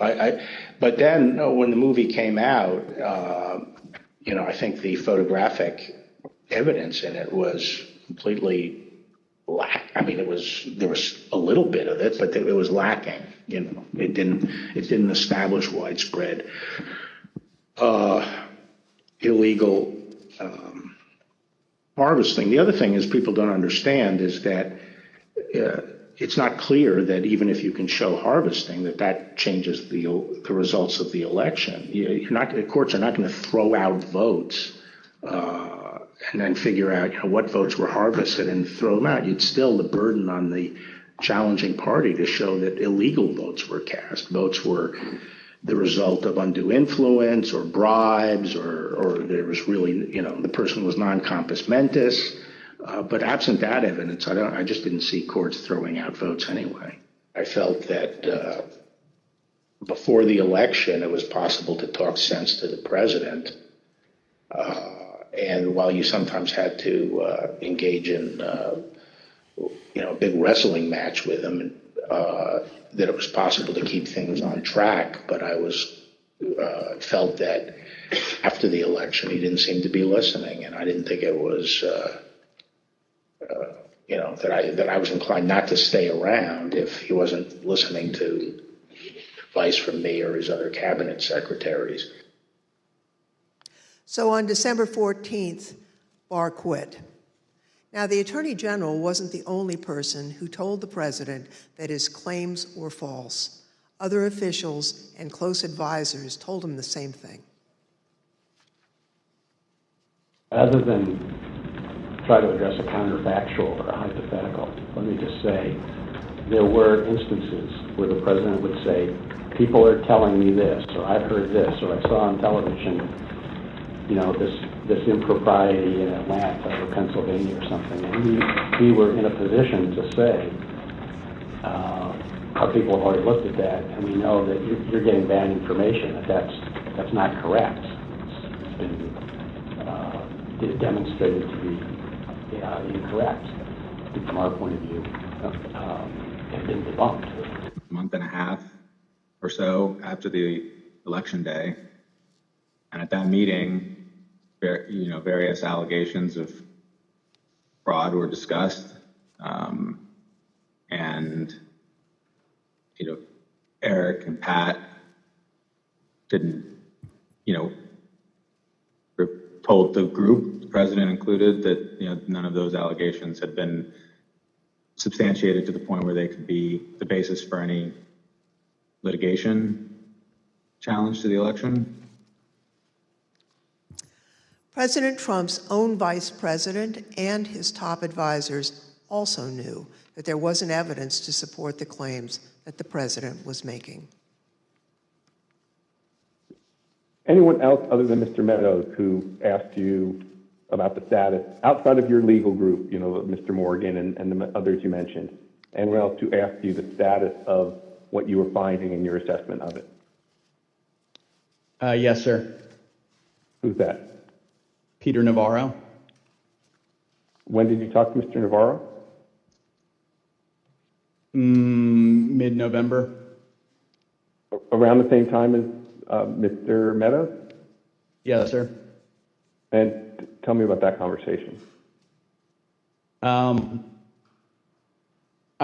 but then when the movie came out, I think the photographic evidence in it was completely I mean, there was a little bit of it, but it was lacking. It didn't establish widespread illegal harvesting. The other thing is people don't understand is that it's not clear that even if you can show harvesting, that changes the results of the election. The courts are not going to throw out votes and then figure out what votes were harvested and throw them out. It's still the burden on the challenging party to show that illegal votes were cast. Votes were the result of undue influence or bribes, or there was really, the person was non compos mentis. But absent that evidence, I just didn't see courts throwing out votes anyway. I felt that before the election, it was possible to talk sense to the president. And while you sometimes had to engage in, a big wrestling match with him, that it was possible to keep things on track. But I felt that after the election, he didn't seem to be listening, and I didn't think it was, that I was inclined not to stay around if he wasn't listening to advice from me or his other cabinet secretaries. So on December 14th, Barr quit. Now, the Attorney General wasn't the only person who told the president that his claims were false. Other officials and close advisors told him the same thing. Rather than try to address a counterfactual or a hypothetical, let me just say there were instances where the president would say, people are telling me this, or I've heard this, or I saw on television, this impropriety in Atlanta or Pennsylvania or something. And we were in a position to say, our people have already looked at that, and we know that you're getting bad information, that's not correct. It's been demonstrated to be incorrect from our point of view, and been debunked. A month and a half or so after the election day, and at that meeting, various allegations of fraud were discussed, and Eric and Pat didn't, told the group, the president included, that none of those allegations had been substantiated to the point where they could be the basis for any litigation challenge to the election. President Trump's own vice president and his top advisors also knew that there wasn't evidence to support the claims that the president was making. Anyone else other than Mr. Meadows who asked you about the status outside of your legal group, Mr. Morgan and the others you mentioned, anyone else who asked you the status of what you were finding in your assessment of it? Yes, sir. Who's that? Peter Navarro. When did you talk to Mr. Navarro? Mid-November. Around the same time as Mr. Meadows? Yes, sir. And tell me about that conversation. I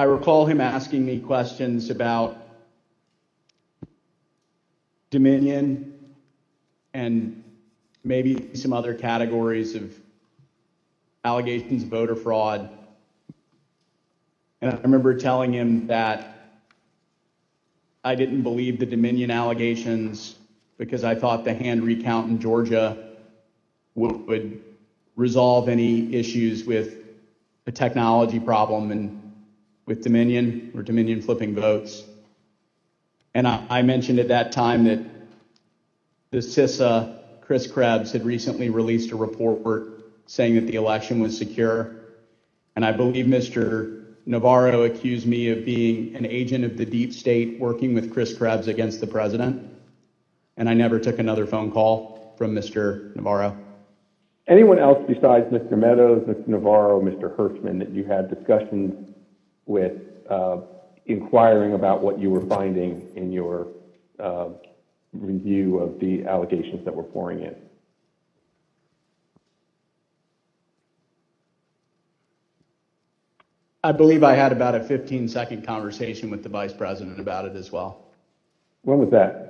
recall him asking me questions about Dominion and maybe some other categories of allegations of voter fraud. And I remember telling him that I didn't believe the Dominion allegations because I thought the hand recount in Georgia would resolve any issues with a technology problem and with Dominion or Dominion flipping votes. And I mentioned at that time that the CISA, Chris Krebs, had recently released a report saying that the election was secure. And I believe Mr. Navarro accused me of being an agent of the deep state working with Chris Krebs against the president. And I never took another phone call from Mr. Navarro. Anyone else besides Mr. Meadows, Mr. Navarro, Mr. Hirschman that you had discussions with inquiring about what you were finding in your review of the allegations that were pouring in? I believe I had about a 15-second conversation with the vice president about it as well. When was that?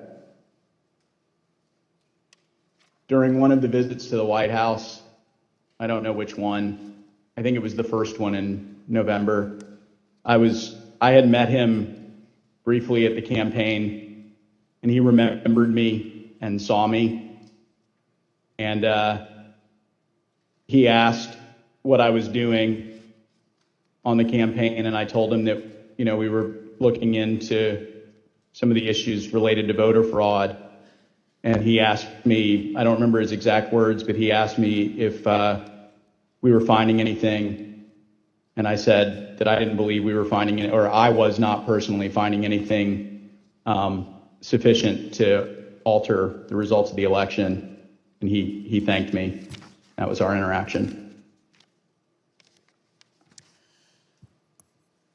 During one of the visits to the White House. I don't know which one. I think it was the first one in November. I had met him briefly at the campaign, and he remembered me and saw me. And he asked what I was doing on the campaign, and I told him that, you know, we were looking into some of the issues related to voter fraud. And he asked me, I don't remember his exact words, but he asked me if we were finding anything. And I said that I didn't believe we were finding it, or I was not personally finding anything sufficient to alter the results of the election. And he thanked me. That was our interaction.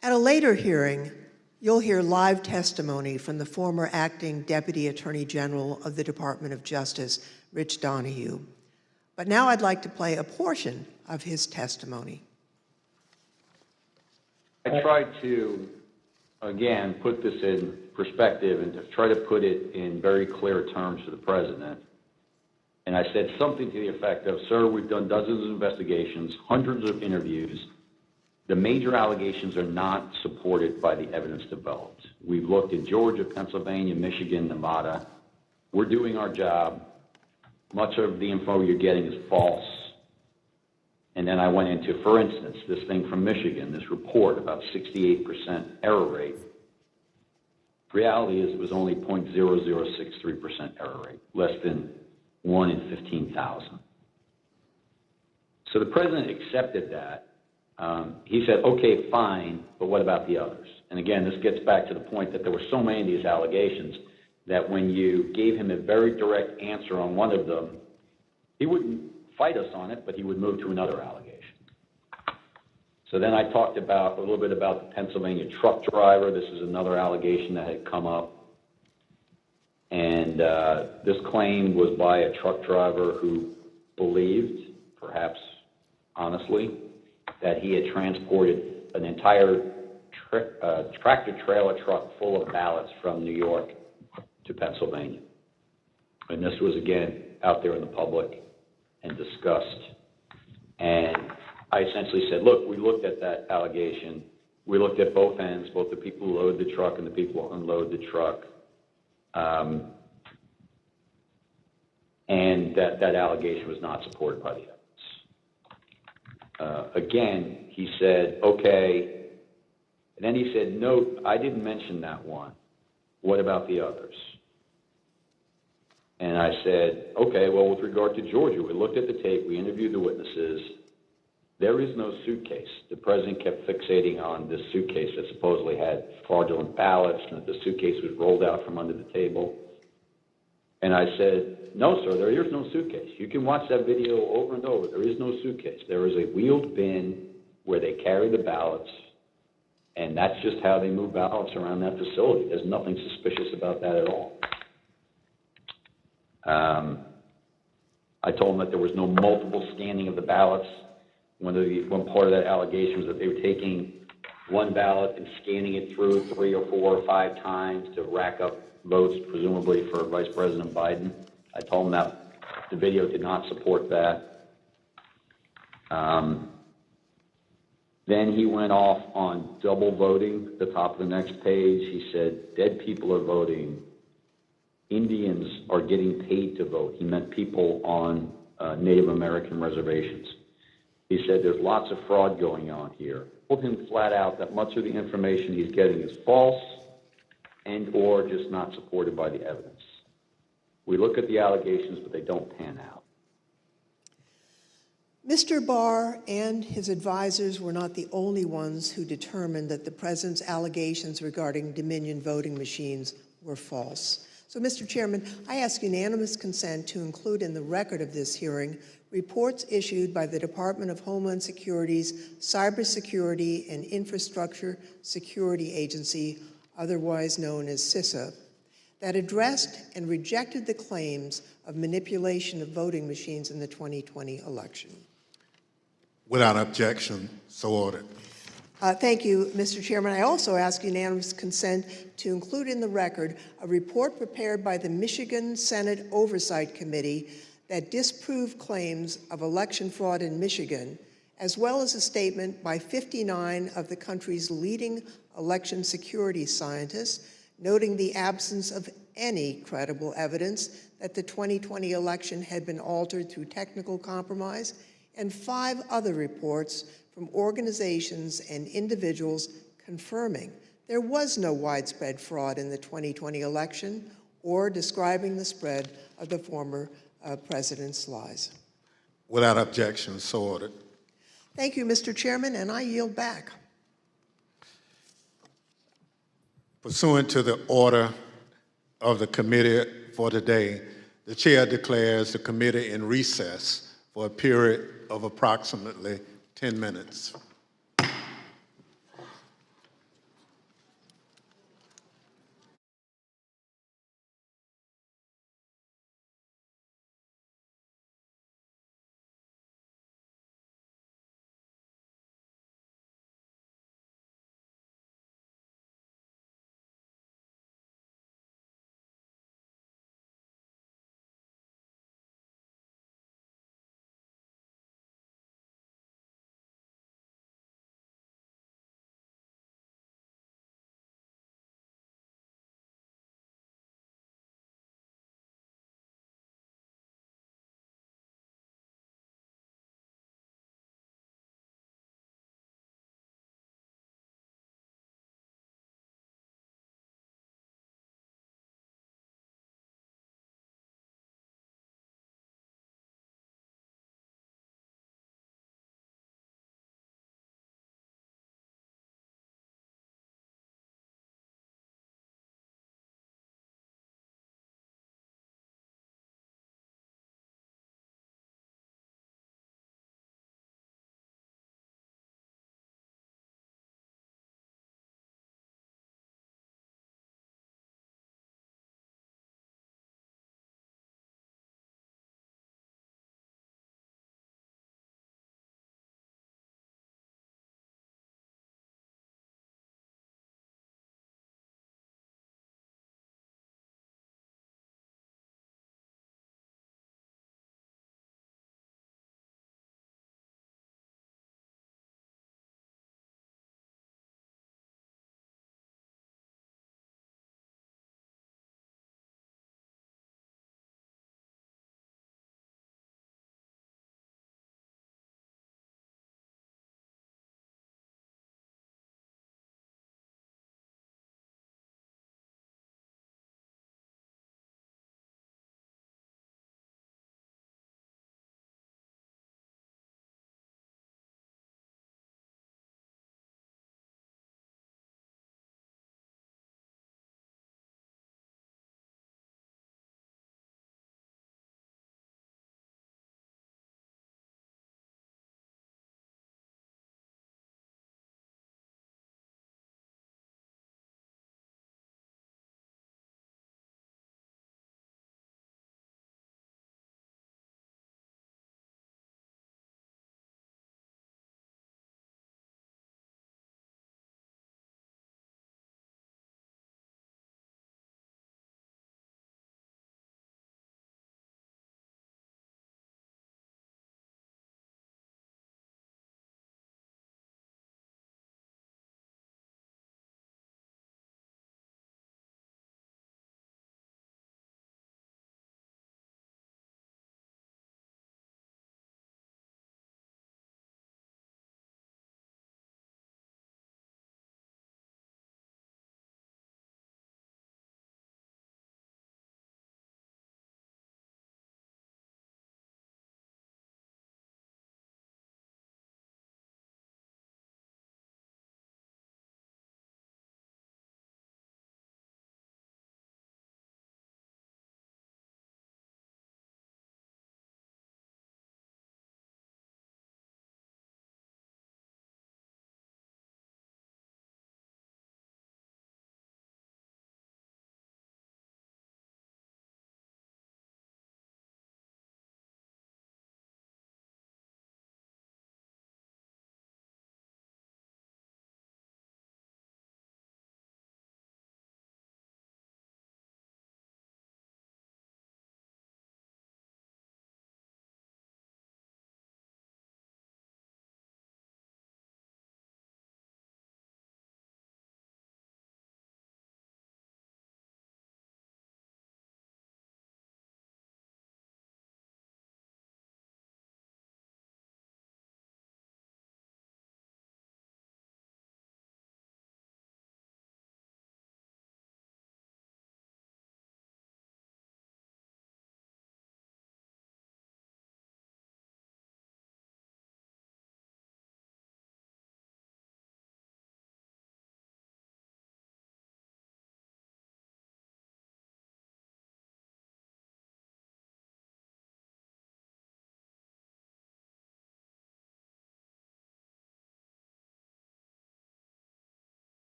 At a later hearing, you'll hear live testimony from the former acting Deputy Attorney General of the Department of Justice, Rich Donahue. But now I'd like to play a portion of his testimony. I tried to, again, put this in perspective and to try to put it in very clear terms to the president. And I said something to the effect of, sir, we've done dozens of investigations, hundreds of interviews. The major allegations are not supported by the evidence developed. We've looked in Georgia, Pennsylvania, Michigan, Nevada. We're doing our job. Much of the info you're getting is false. And then I went into, for instance, this thing from Michigan, this report about 68% error rate. Reality is it was only 0.0063% error rate, less than 1 in 15,000. So the president accepted that. He said, okay, fine, but what about the others? And again, this gets back to the point that there were so many of these allegations that when you gave him a very direct answer on one of them, he wouldn't fight us on it, but he would move to another allegation. So then I talked about a little bit about the Pennsylvania truck driver. This is another allegation that had come up. And this claim was by a truck driver who believed, perhaps honestly, that he had transported an entire tractor-trailer truck full of ballots from New York to Pennsylvania. And this was, again, out there in the public and discussed. And I essentially said, look, we looked at that allegation. We looked at both ends, both the people who load the truck and the people who unload the truck. And that allegation was not supported by the evidence. Again, he said, okay. And then he said, no, I didn't mention that one. What about the others? And I said, okay, well, with regard to Georgia, we looked at the tape, we interviewed the witnesses. There is no suitcase. The president kept fixating on this suitcase that supposedly had fraudulent ballots and that the suitcase was rolled out from under the table. And I said, no, sir, there is no suitcase. You can watch that video over and over. There is no suitcase. There is a wheeled bin where they carry the ballots, and that's just how they move ballots around that facility. There's nothing suspicious about that at all. I told them that there was no multiple scanning of the ballots. One part of that allegation was that they were taking one ballot and scanning it through 3 or 4 or 5 times to rack up votes, presumably for Vice President Biden. I told them that the video did not support that. Then he went off on double voting. At the top of the next page, he said, dead people are voting. Indians are getting paid to vote. He meant people on Native American reservations. He said there's lots of fraud going on here. Told him flat out that much of the information he's getting is false and or just not supported by the evidence. We look at the allegations, but they don't pan out. Mr. Barr and his advisors were not the only ones who determined that the president's allegations regarding Dominion voting machines were false. So, Mr. Chairman, I ask unanimous consent to include in the record of this hearing reports issued by the Department of Homeland Security's Cybersecurity and Infrastructure Security Agency, otherwise known as CISA, that addressed and rejected the claims of manipulation of voting machines in the 2020 election. Without objection, so ordered. Thank you, Mr. Chairman. I also ask unanimous consent to include in the record a report prepared by the Michigan Senate Oversight Committee that disproved claims of election fraud in Michigan, as well as a statement by 59 of the country's leading election security scientists, noting the absence of any credible evidence that the 2020 election had been altered through technical compromise, and 5 other reports from organizations and individuals confirming there was no widespread fraud in the 2020 election or describing the spread of the former president's lies. Without objection, so ordered. Thank you, Mr. Chairman, and I yield back. Pursuant to the order of the committee for today, the chair declares the committee in recess for a period of approximately 10 minutes.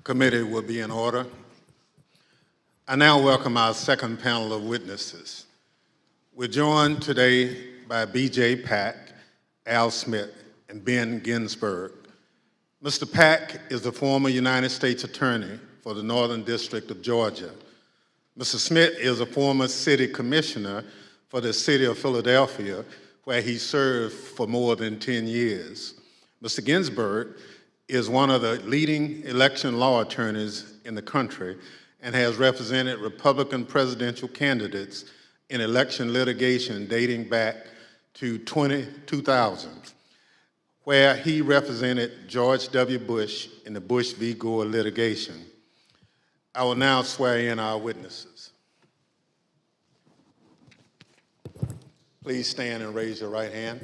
Committee will be in order. I now welcome our second panel of witnesses. We're joined today by BJay Pak, Al Schmidt, and Ben Ginsberg. Mr. Pak is the former United States Attorney for the Northern District of Georgia. Mr. Schmidt is a former city commissioner for the city of Philadelphia, where he served for more than 10 years. Mr. Ginsberg is one of the leading election law attorneys in the country and has represented Republican presidential candidates in election litigation dating back to 2000, where he represented George W. Bush in the Bush v. Gore litigation. I will now swear in our witnesses. Please stand and raise your right hand.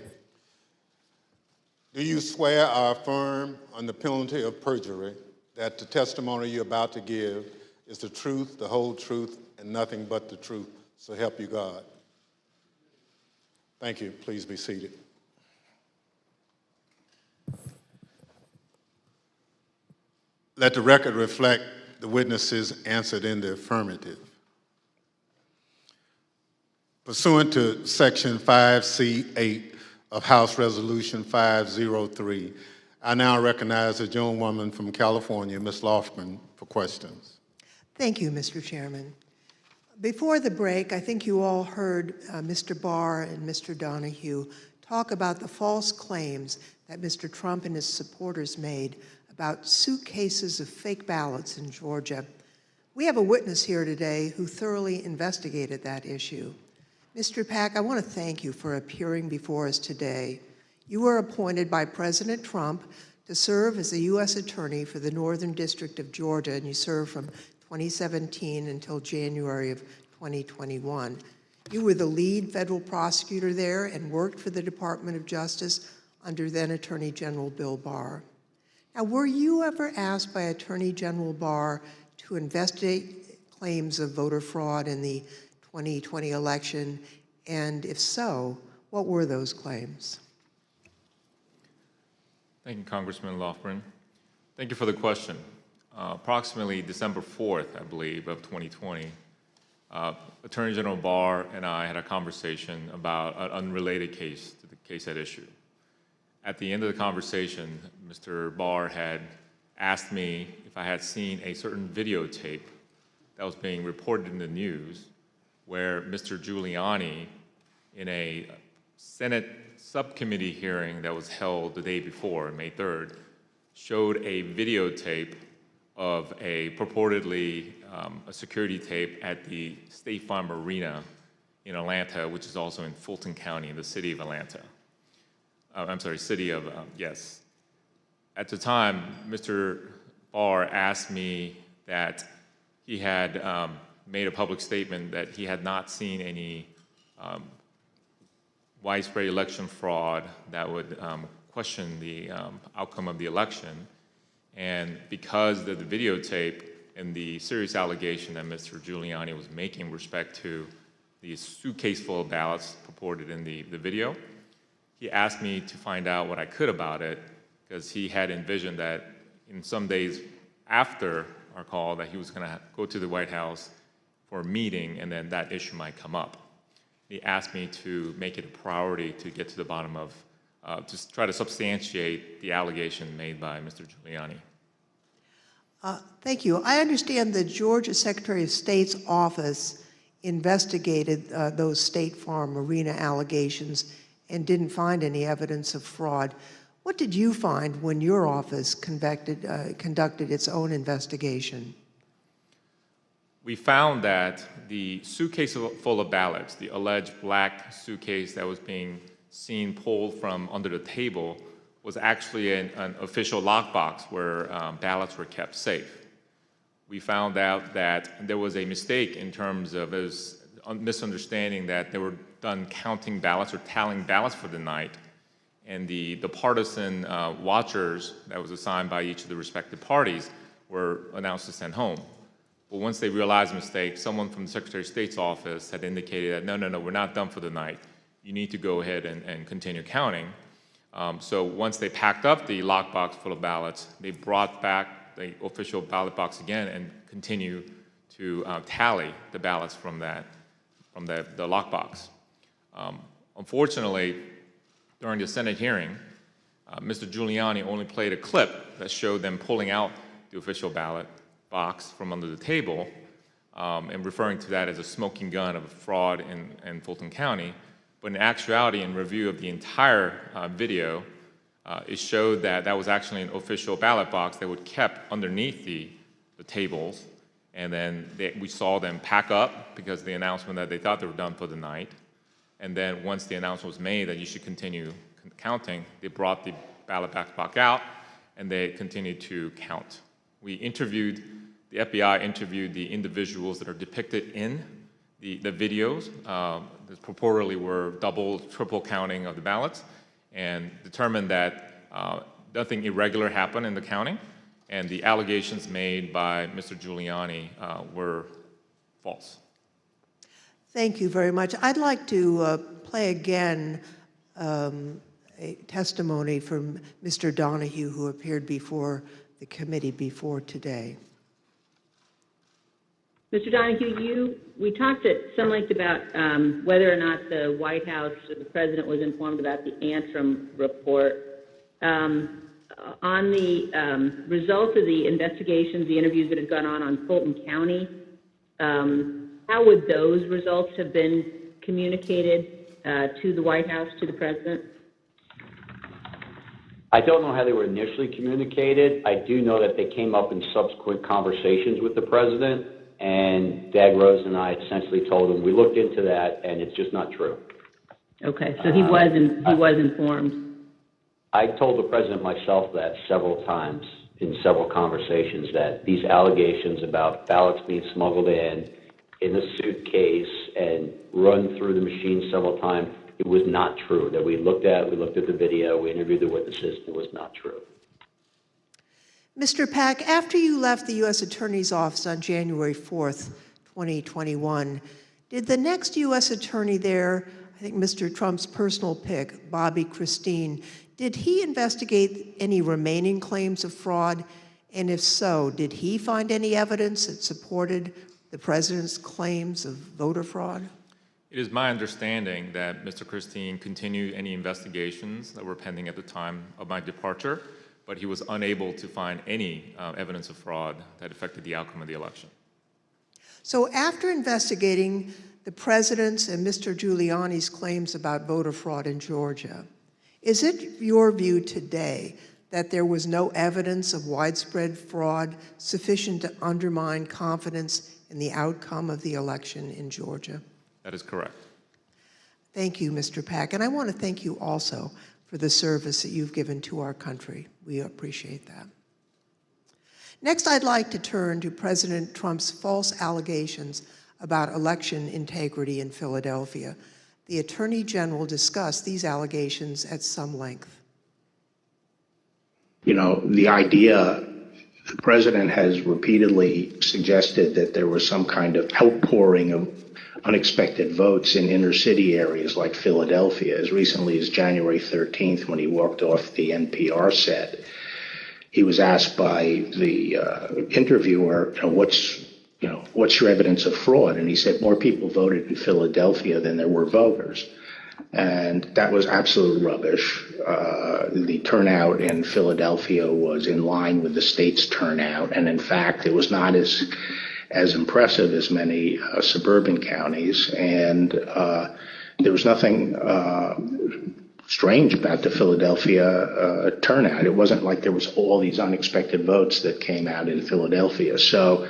Do you swear or affirm on the penalty of perjury that the testimony you're about to give is the truth, the whole truth, and nothing but the truth? So help you God. Thank you. Please be seated. Let the record reflect the witnesses answered in the affirmative. Pursuant to Section 5C8 of House Resolution 503, I now recognize the gentlewoman from California, Ms. Lofgren, for questions. Thank you, Mr. Chairman. Before the break, I think you all heard Mr. Barr and Mr. Donahue talk about the false claims that Mr. Trump and his supporters made about suitcases of fake ballots in Georgia. We have a witness here today who thoroughly investigated that issue. Mr. Pak, I want to thank you for appearing before us today. You were appointed by President Trump to serve as the U.S. Attorney for the Northern District of Georgia, and you served from 2017 until January of 2021. You were the lead federal prosecutor there and worked for the Department of Justice under then Attorney General Bill Barr. Now, were you ever asked by Attorney General Barr to investigate claims of voter fraud in the 2020 election? And if so, what were those claims? Thank you, Congressman Lofgren. Thank you for the question. Approximately December 4th, I believe, of 2020, Attorney General Barr and I had a conversation about an unrelated case to the case at issue. At the end of the conversation, Mr. Barr had asked me if I had seen a certain videotape that was being reported in the news where Mr. Giuliani, in a Senate subcommittee hearing that was held the day before, May 3rd, showed a videotape of a purportedly a security tape at the State Farm Arena in Atlanta, which is also in Fulton County in the city of Atlanta. City of, yes. At the time, Mr. Barr asked me that he had made a public statement that he had not seen any widespread election fraud that would question the outcome of the election. And because of the videotape and the serious allegation that Mr. Giuliani was making with respect to the suitcase full of ballots purported in the video, he asked me to find out what I could about it, because he had envisioned that in some days after our call that he was going to go to the White House for a meeting, and then that issue might come up. He asked me to make it a priority to get to the bottom of, to try to substantiate the allegation made by Mr. Giuliani. Thank you. I understand the Georgia Secretary of State's office investigated those State Farm Arena allegations and didn't find any evidence of fraud. What did you find when your office conducted its own investigation? We found that the suitcase full of ballots, the alleged black suitcase that was being seen pulled from under the table, was actually an official lockbox where ballots were kept safe. We found out that there was a mistake in terms of a misunderstanding that they were done counting ballots or tallying ballots for the night, and the partisan watchers that was assigned by each of the respective parties were announced to send home. But once they realized the mistake, someone from the Secretary of State's office had indicated that, no, we're not done for the night. You need to go ahead and continue counting. So once they packed up the lockbox full of ballots, they brought back the official ballot box again and continue to tally the ballots from the lockbox. Unfortunately, during the Senate hearing, Mr. Giuliani only played a clip that showed them pulling out the official ballot box from under the table and referring to that as a smoking gun of a fraud in Fulton County. But in actuality, in review of the entire video, it showed that that was actually an official ballot box that was kept underneath the tables. And then we saw them pack up because of the announcement that they thought they were done for the night. And then once the announcement was made that you should continue counting, they brought the ballot box back out and they continued to count. The FBI interviewed the individuals that are depicted in the videos that purportedly were double, triple counting of the ballots, and determined that nothing irregular happened in the counting, and the allegations made by Mr. Giuliani were false. Thank you very much. I'd like to play again a testimony from Mr. Donahue, who appeared before the committee before today. Mr. Donahue, we talked at some length about whether or not the White House or the president was informed about the Antrim report. On the results of the investigations, the interviews that have gone on Fulton County, how would those results have been communicated to the White House, to the president? I don't know how they were initially communicated. I do know that they came up in subsequent conversations with the president, and Dag Rose and I essentially told him we looked into that, and it's just not true. Okay, so he was informed. I told the president myself that several times in several conversations, that these allegations about ballots being smuggled in a suitcase and run through the machine several times, it was not true. That we looked at the video, we interviewed the witnesses, it was not true. Mr. Pak, after you left the U.S. Attorney's Office on January 4th, 2021, did the next U.S. Attorney there, I think Mr. Trump's personal pick, Bobby Christine, did he investigate any remaining claims of fraud? And if so, did he find any evidence that supported the president's claims of voter fraud? It is my understanding that Mr. Christine continued any investigations that were pending at the time of my departure, but he was unable to find any evidence of fraud that affected the outcome of the election. So after investigating the president's and Mr. Giuliani's claims about voter fraud in Georgia, is it your view today that there was no evidence of widespread fraud sufficient to undermine confidence in the outcome of the election in Georgia? That is correct. Thank you, Mr. Pak. And I want to thank you also for the service that you've given to our country. We appreciate that. Next, I'd like to turn to President Trump's false allegations about election integrity in Philadelphia. The Attorney General discussed these allegations at some length. You know, the idea, the president has repeatedly suggested that there was some kind of outpouring of unexpected votes in inner city areas like Philadelphia. As recently as January 13th, when he walked off the NPR set, he was asked by the interviewer, what's your evidence of fraud? And he said more people voted in Philadelphia than there were voters. And that was absolute rubbish. The turnout in Philadelphia was in line with the state's turnout. And in fact, it was not as impressive as many suburban counties. And there was nothing strange about the Philadelphia turnout. It wasn't like there was all these unexpected votes that came out in Philadelphia. So,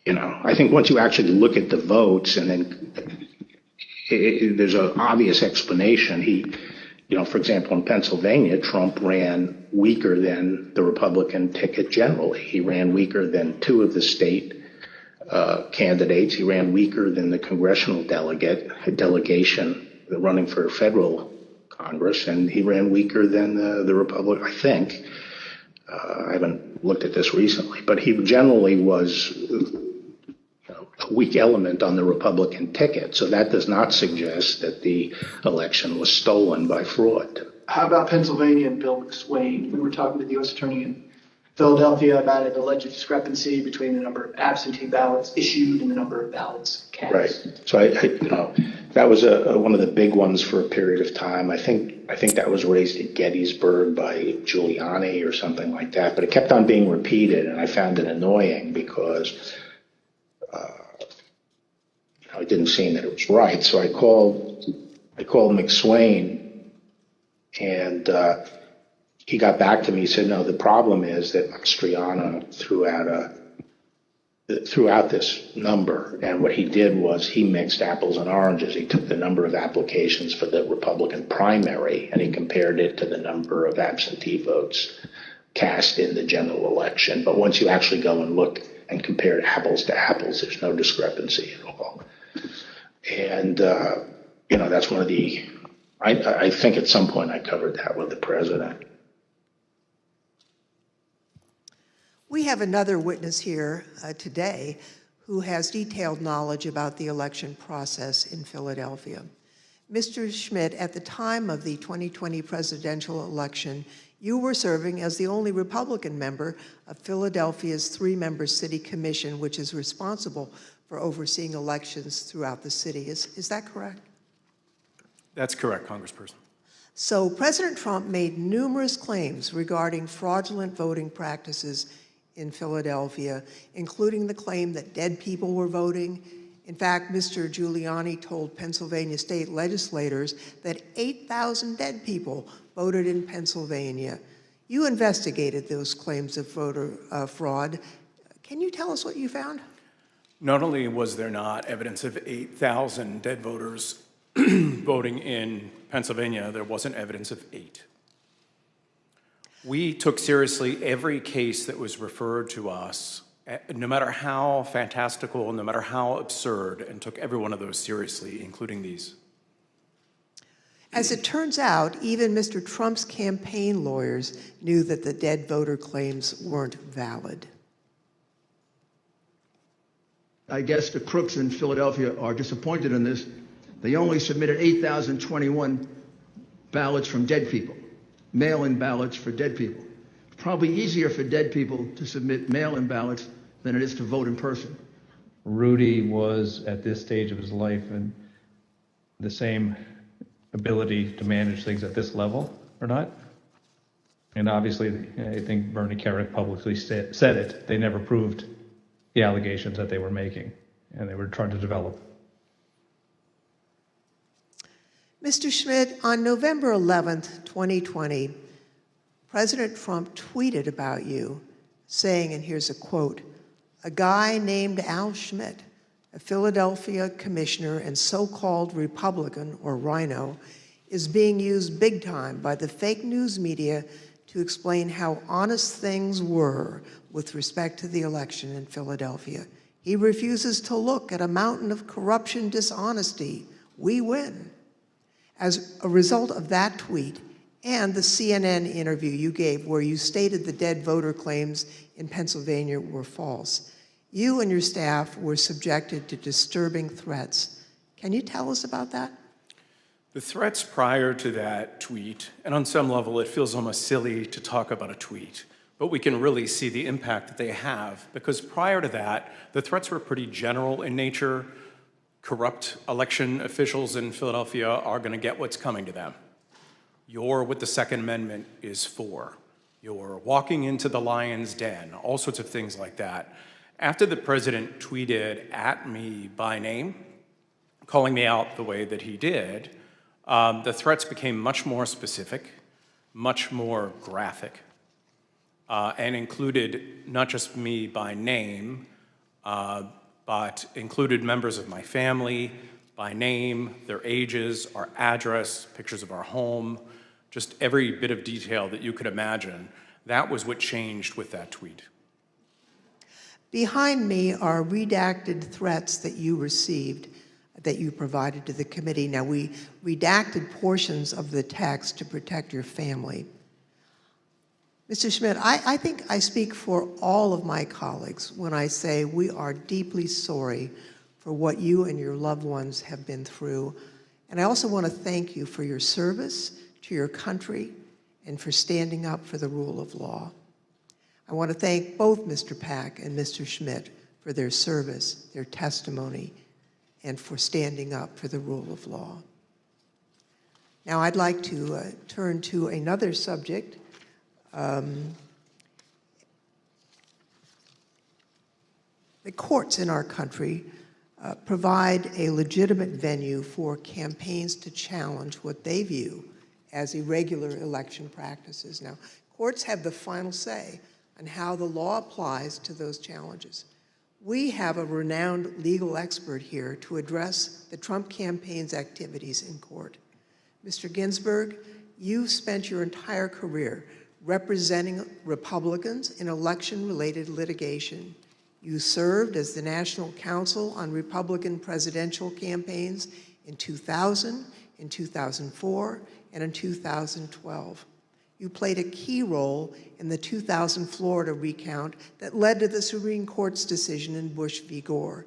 I think once you actually look at the votes, and then there's an obvious explanation. For example, in Pennsylvania, Trump ran weaker than the Republican ticket generally. He ran weaker than two of the state candidates. He ran weaker than the congressional delegation running for federal Congress, and he ran weaker than the Republican, I think. I haven't looked at this recently, but he generally was a weak element on the Republican ticket. So that does not suggest that the election was stolen by fraud. How about Pennsylvania and Bill McSwain? We were talking to the U.S. Attorney in Philadelphia about an alleged discrepancy between the number of absentee ballots issued and the number of ballots cast. Right. So that was one of the big ones for a period of time. I think that was raised at Gettysburg by Giuliani or something like that. But it kept on being repeated, and I found it annoying because it didn't seem that it was right. So I called McSwain, and he got back to me. He said, no, the problem is that Mastriano threw out this number, and what he did was he mixed apples and oranges. He took the number of applications for the Republican primary, and he compared it to the number of absentee votes cast in the general election. But once you actually go and look and compare apples to apples, there's no discrepancy at all. And, that's one of I think at some point I covered that with the president. We have another witness here today who has detailed knowledge about the election process in Philadelphia. Mr. Schmidt, at the time of the 2020 presidential election, you were serving as the only Republican member of Philadelphia's three-member city commission, which is responsible for overseeing elections throughout the city. Is that correct? That's correct, Congressperson. So President Trump made numerous claims regarding fraudulent voting practices in Philadelphia, including the claim that dead people were voting. In fact, Mr. Giuliani told Pennsylvania state legislators that 8,000 dead people voted in Pennsylvania. You investigated those claims of voter fraud. Can you tell us what you found? Not only was there not evidence of 8,000 dead voters voting in Pennsylvania, there wasn't evidence of 8. We took seriously every case that was referred to us, no matter how fantastical, no matter how absurd, and took every one of those seriously, including these. As it turns out, even Mr. Trump's campaign lawyers knew that the dead voter claims weren't valid. I guess the crooks in Philadelphia are disappointed in this. They only submitted 8,021 ballots from dead people, mail-in ballots for dead people. Probably easier for dead people to submit mail-in ballots than it is to vote in person. Rudy was, at this stage of his life, in the same ability to manage things at this level or not. And obviously, I think Bernie Kerik publicly said it. They never proved the allegations that they were making, and they were trying to develop. Mr. Schmidt, on November 11th, 2020, President Trump tweeted about you, saying, and here's a quote, "A guy named Al Schmidt, a Philadelphia commissioner and so-called Republican, or rhino, is being used big time by the fake news media to explain how honest things were with respect to the election in Philadelphia. He refuses to look at a mountain of corruption, dishonesty. We win." As a result of that tweet and the CNN interview you gave where you stated the dead voter claims in Pennsylvania were false, you and your staff were subjected to disturbing threats. Can you tell us about that? The threats prior to that tweet, and on some level it feels almost silly to talk about a tweet, but we can really see the impact that they have, because prior to that, the threats were pretty general in nature. Corrupt election officials in Philadelphia are going to get what's coming to them. You're what the Second Amendment is for. You're walking into the lion's den, all sorts of things like that. After the president tweeted at me by name, calling me out the way that he did, the threats became much more specific, much more graphic, and included not just me by name, but included members of my family by name, their ages, our address, pictures of our home, just every bit of detail that you could imagine. That was what changed with that tweet. Behind me are redacted threats that you received, that you provided to the committee. Now, we redacted portions of the text to protect your family. Mr. Schmidt, I think I speak for all of my colleagues when I say we are deeply sorry for what you and your loved ones have been through. And I also want to thank you for your service to your country and for standing up for the rule of law. I want to thank both Mr. Pak and Mr. Schmidt for their service, their testimony, and for standing up for the rule of law. Now I'd like to turn to another subject. The courts in our country provide a legitimate venue for campaigns to challenge what they view as irregular election practices. Now, courts have the final say on how the law applies to those challenges. We have a renowned legal expert here to address the Trump campaign's activities in court. Mr. Ginsberg, you've spent your entire career representing Republicans in election-related litigation. You served as the National Counsel on Republican presidential campaigns in 2000, in 2004, and in 2012. You played a key role in the 2000 Florida recount that led to the Supreme Court's decision in Bush v. Gore.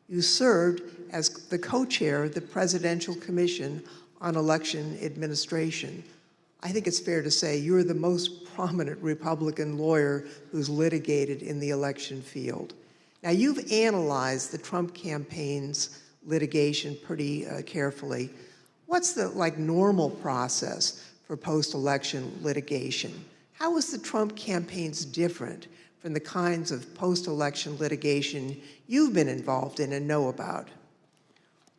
You served as the co-chair of the Presidential Commission on Election Administration. I think it's fair to say you're the most prominent Republican lawyer who's litigated in the election field. Now, you've analyzed the Trump campaign's litigation pretty carefully. What's the normal process for post-election litigation? How is the Trump campaign's different from the kinds of post-election litigation you've been involved in and know about?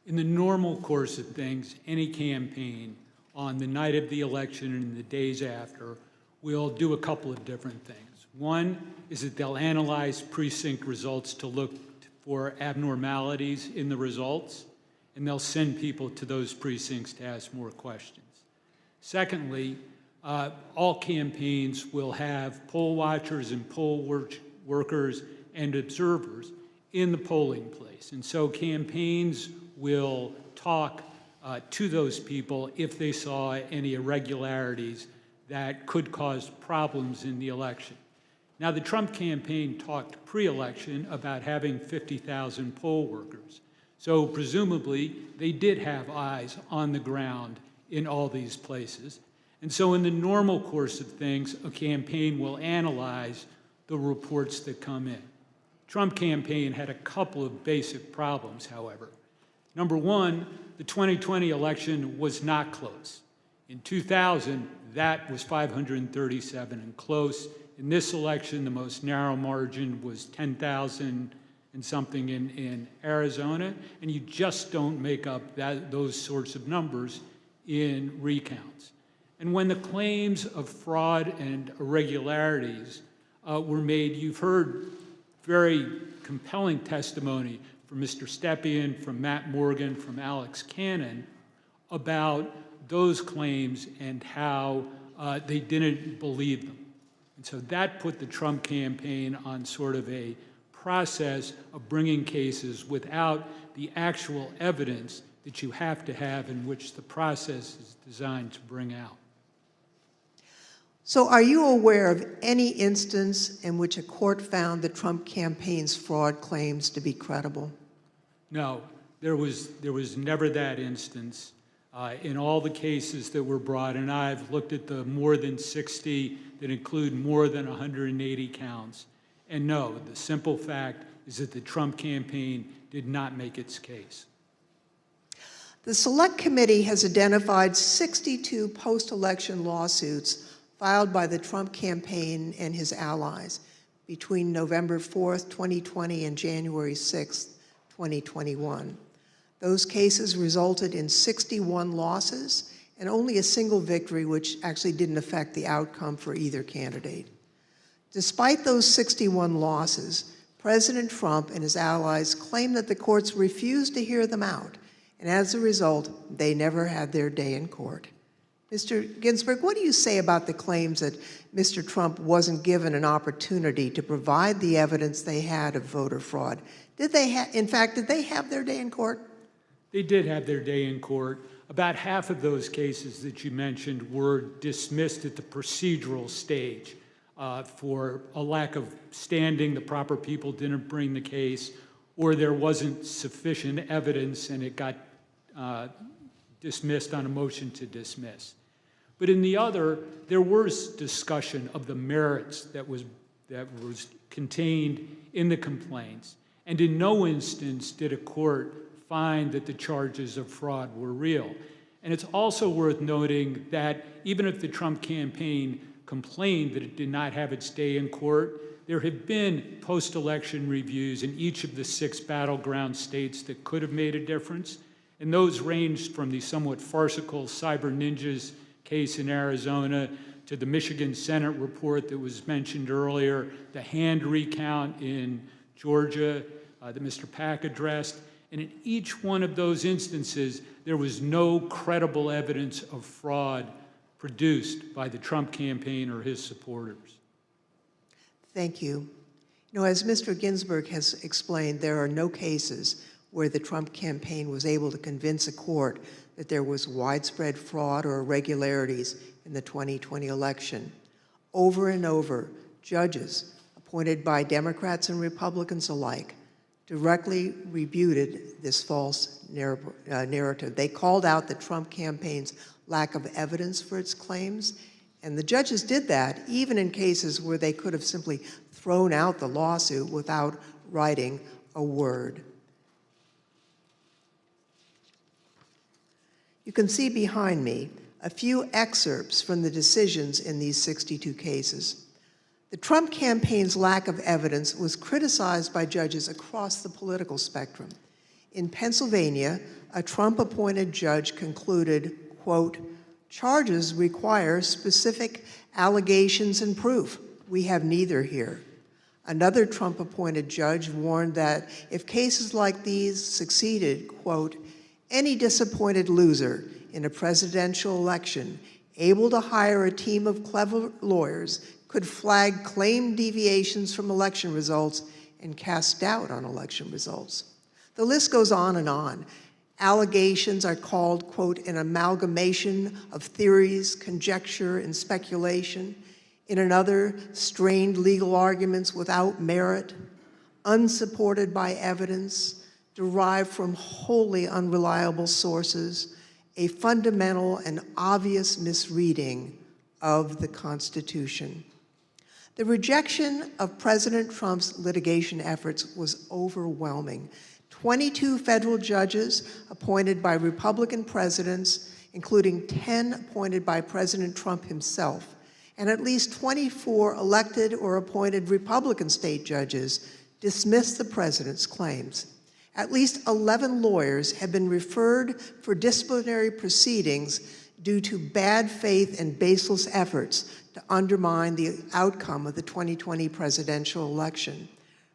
In the normal course of things, any campaign on the night of the election and the days after will do a couple of different things. One is that they'll analyze precinct results to look for abnormalities in the results, and they'll send people to those precincts to ask more questions. Secondly, all campaigns will have poll watchers and poll workers and observers in the polling place. And so campaigns will talk to those people if they saw any irregularities that could cause problems in the election. Now, the Trump campaign talked pre-election about having 50,000 poll workers. So presumably, they did have eyes on the ground in all these places. And so in the normal course of things, a campaign will analyze the reports that come in. Trump campaign had a couple of basic problems, however. Number one, the 2020 election was not close. In 2000, that was 537 and close. In this election, the most narrow margin was 10,000 and something in Arizona, and you just don't make up those sorts of numbers in recounts. And when the claims of fraud and irregularities were made, you've heard very compelling testimony from Mr. Stepien, from Matt Morgan, from Alex Cannon about those claims and how they didn't believe them. And so that put the Trump campaign on sort of a process of bringing cases without the actual evidence that you have to have in which the process is designed to bring out. So are you aware of any instance in which a court found the Trump campaign's fraud claims to be credible? No, there was never that instance. In all the cases that were brought, and I've looked at the more than 60 that include more than 180 counts, and no, the simple fact is that the Trump campaign did not make its case. The Select Committee has identified 62 post-election lawsuits filed by the Trump campaign and his allies between November 4th, 2020 and January 6th, 2021. Those cases resulted in 61 losses and only a single victory, which actually didn't affect the outcome for either candidate. Despite those 61 losses, President Trump and his allies claim that the courts refused to hear them out, and as a result, they never had their day in court. Mr. Ginsberg, what do you say about the claims that Mr. Trump wasn't given an opportunity to provide the evidence they had of voter fraud? Did they have their day in court? They did have their day in court. About half of those cases that you mentioned were dismissed at the procedural stage for a lack of standing. The proper people didn't bring the case, or there wasn't sufficient evidence and it got dismissed on a motion to dismiss. But in the other, there was discussion of the merits that was that was contained in the complaints, and in no instance did a court find that the charges of fraud were real. And it's also worth noting that even if the Trump campaign complained that it did not have its day in court, there have been post-election reviews in each of the 6 battleground states that could have made a difference. And those ranged from the somewhat farcical Cyber Ninjas case in Arizona to the Michigan Senate report that was mentioned earlier, the hand recount in Georgia that Mr. Pak addressed. And in each one of those instances, there was no credible evidence of fraud produced by the Trump campaign or his supporters. Thank you. You know, as Mr. Ginsberg has explained, there are no cases where the Trump campaign was able to convince a court that there was widespread fraud or irregularities in the 2020 election. Over and over, judges appointed by Democrats and Republicans alike directly refuted this false narrative. They called out the Trump campaign's lack of evidence for its claims, and the judges did that even in cases where they could have simply thrown out the lawsuit without writing a word. You can see behind me a few excerpts from the decisions in these 62 cases. The Trump campaign's lack of evidence was criticized by judges across the political spectrum. In Pennsylvania, a Trump-appointed judge concluded, quote, "Charges require specific allegations and proof. We have neither here." Another Trump-appointed judge warned that if cases like these succeeded, quote, "Any disappointed loser in a presidential election able to hire a team of clever lawyers could flag claimed deviations from election results and cast doubt on election results." The list goes on and on. Allegations are called, quote, "an amalgamation of theories, conjecture, and speculation." In another, strained legal arguments without merit, unsupported by evidence, derived from wholly unreliable sources, a fundamental and obvious misreading of the Constitution. The rejection of President Trump's litigation efforts was overwhelming. 22 federal judges appointed by Republican presidents, including 10 appointed by President Trump himself, and at least 24 elected or appointed Republican state judges dismissed the president's claims. At least 11 lawyers have been referred for disciplinary proceedings due to bad faith and baseless efforts to undermine the outcome of the 2020 presidential election.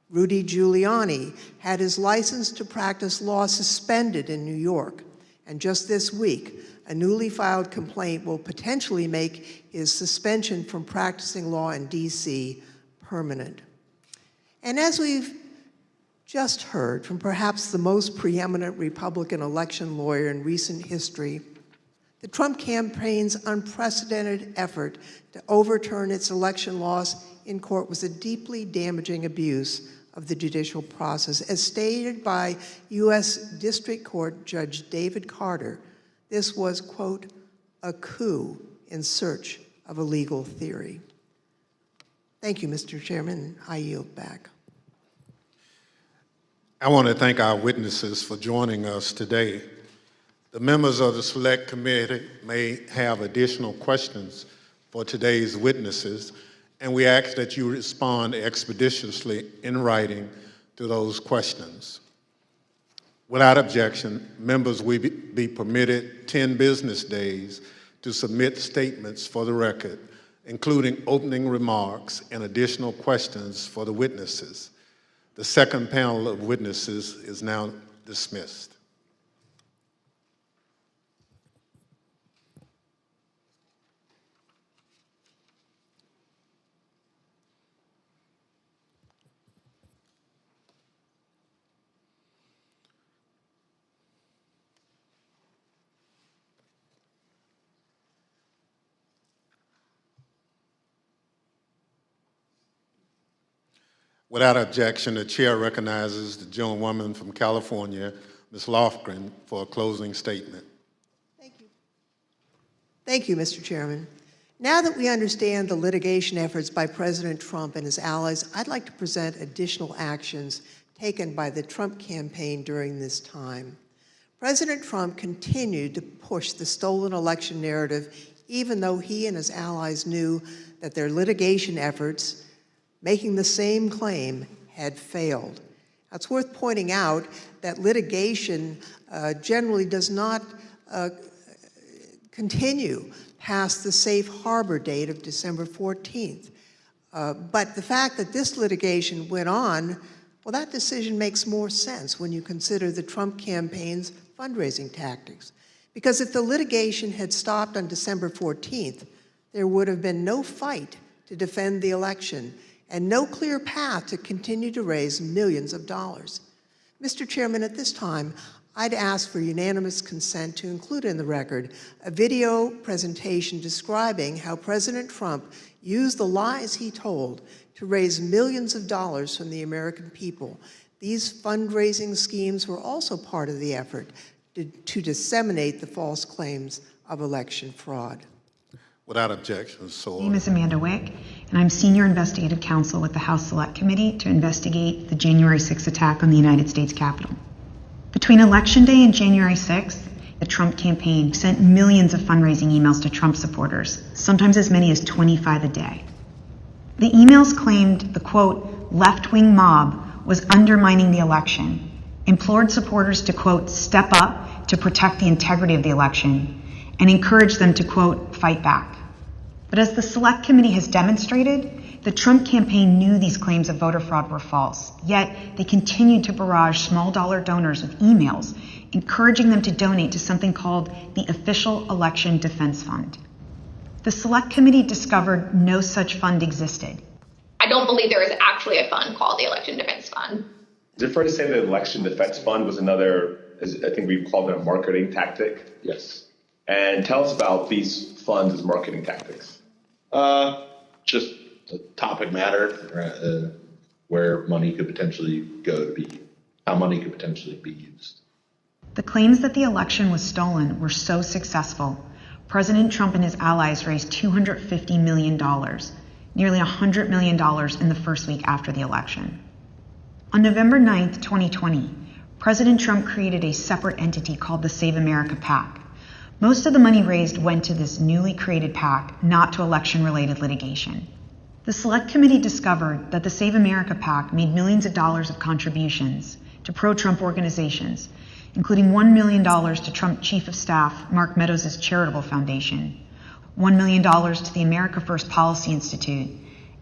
Rudy Giuliani had his license to practice law suspended in New York, and just this week, a newly filed complaint will potentially make his suspension from practicing law in D.C. permanent. And as we've just heard from perhaps the most preeminent Republican election lawyer in recent history, the Trump campaign's unprecedented effort to overturn its election loss in court was a deeply damaging abuse of the judicial process. As stated by U.S. District Court Judge David Carter, this was, quote, "a coup in search of a legal theory." Thank you, Mr. Chairman. I yield back. I want to thank our witnesses for joining us today. The members of the Select Committee may have additional questions for today's witnesses, and we ask that you respond expeditiously in writing to those questions. Without objection, members will be permitted 10 business days to submit statements for the record, including opening remarks and additional questions for the witnesses. The second panel of witnesses is now dismissed. Without objection, the chair recognizes the gentlewoman from California, Ms. Lofgren, for a closing statement. Thank you, Mr. Chairman. Now that we understand the litigation efforts by President Trump and his allies, I'd like to present additional actions taken by the Trump campaign during this time. President Trump continued to push the stolen election narrative, even though he and his allies knew that their litigation efforts, making the same claim, had failed. Now, it's worth pointing out that litigation generally does not continue past the safe harbor date of December 14th. But the fact that this litigation went on, well, that decision makes more sense when you consider the Trump campaign's fundraising tactics. Because if the litigation had stopped on December 14th, there would have been no fight to defend the election and no clear path to continue to raise millions of dollars. Mr. Chairman, at this time, I'd ask for unanimous consent to include in the record a video presentation describing how President Trump used the lies he told to raise millions of dollars from the American people. These fundraising schemes were also part of the effort to disseminate the false claims of election fraud. Without objection, so My name is Amanda Wick, and I'm Senior Investigative Counsel with the House Select Committee to investigate the January 6th attack on the United States Capitol. Between Election Day and January 6th, the Trump campaign sent millions of fundraising emails to Trump supporters, sometimes as many as 25 a day. The emails claimed the, quote, left-wing mob was undermining the election, implored supporters to, quote, step up to protect the integrity of the election, and encouraged them to, quote, fight back. But as the Select Committee has demonstrated, the Trump campaign knew these claims of voter fraud were false, yet they continued to barrage small-dollar donors with emails, encouraging them to donate to something called the Official Election Defense Fund. The Select Committee discovered no such fund existed. I don't believe there is actually a fund called the Election Defense Fund. Is it fair to say that the Election Defense Fund was another, I think we called it a marketing tactic? Yes. And tell us about these funds as marketing tactics. Just a topic matter where money could potentially go to be, how money could potentially be used. The claims that the election was stolen were so successful, President Trump and his allies raised $250 million, nearly $100 million in the first week after the election. On November 9th, 2020, President Trump created a separate entity called the Save America PAC. Most of the money raised went to this newly created PAC, not to election-related litigation. The Select Committee discovered that the Save America PAC made millions of dollars of contributions to pro-Trump organizations, including $1 million to Trump Chief of Staff Mark Meadows' charitable foundation, $1 million to the America First Policy Institute,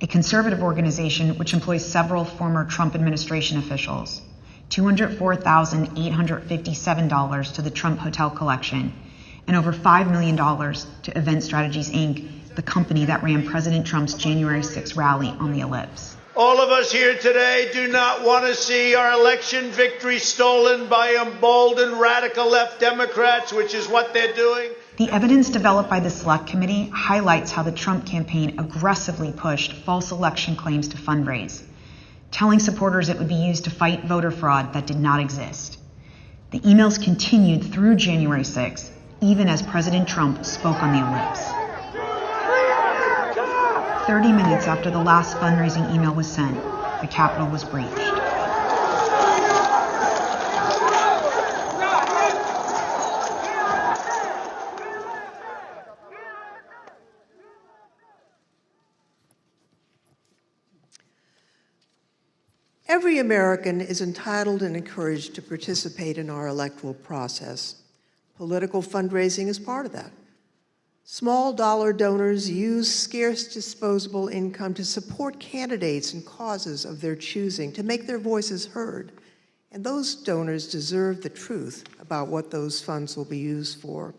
a conservative organization which employs several former Trump administration officials, $204,857 to the Trump Hotel Collection, and over $5 million to Event Strategies, Inc., the company that ran President Trump's January 6th rally on the Ellipse. All of us here today do not want to see our election victory stolen by emboldened radical left Democrats, which is what they're doing. The evidence developed by the Select Committee highlights how the Trump campaign aggressively pushed false election claims to fundraise, telling supporters it would be used to fight voter fraud that did not exist. The emails continued through January 6th, even as President Trump spoke on the Ellipse. 30 minutes after the last fundraising email was sent, the Capitol was breached. Every American is entitled and encouraged to participate in our electoral process. Political fundraising is part of that. Small dollar donors use scarce disposable income to support candidates and causes of their choosing, to make their voices heard. And those donors deserve the truth about what those funds will be used for.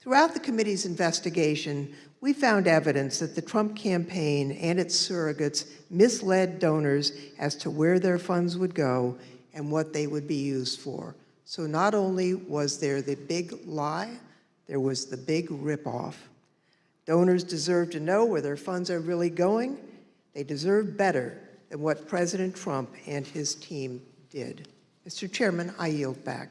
Throughout the committee's investigation, we found evidence that the Trump campaign and its surrogates misled donors as to where their funds would go and what they would be used for. So not only was there the big lie, there was the big ripoff. Donors deserve to know where their funds are really going. They deserve better than what President Trump and his team did. Mr. Chairman, I yield back.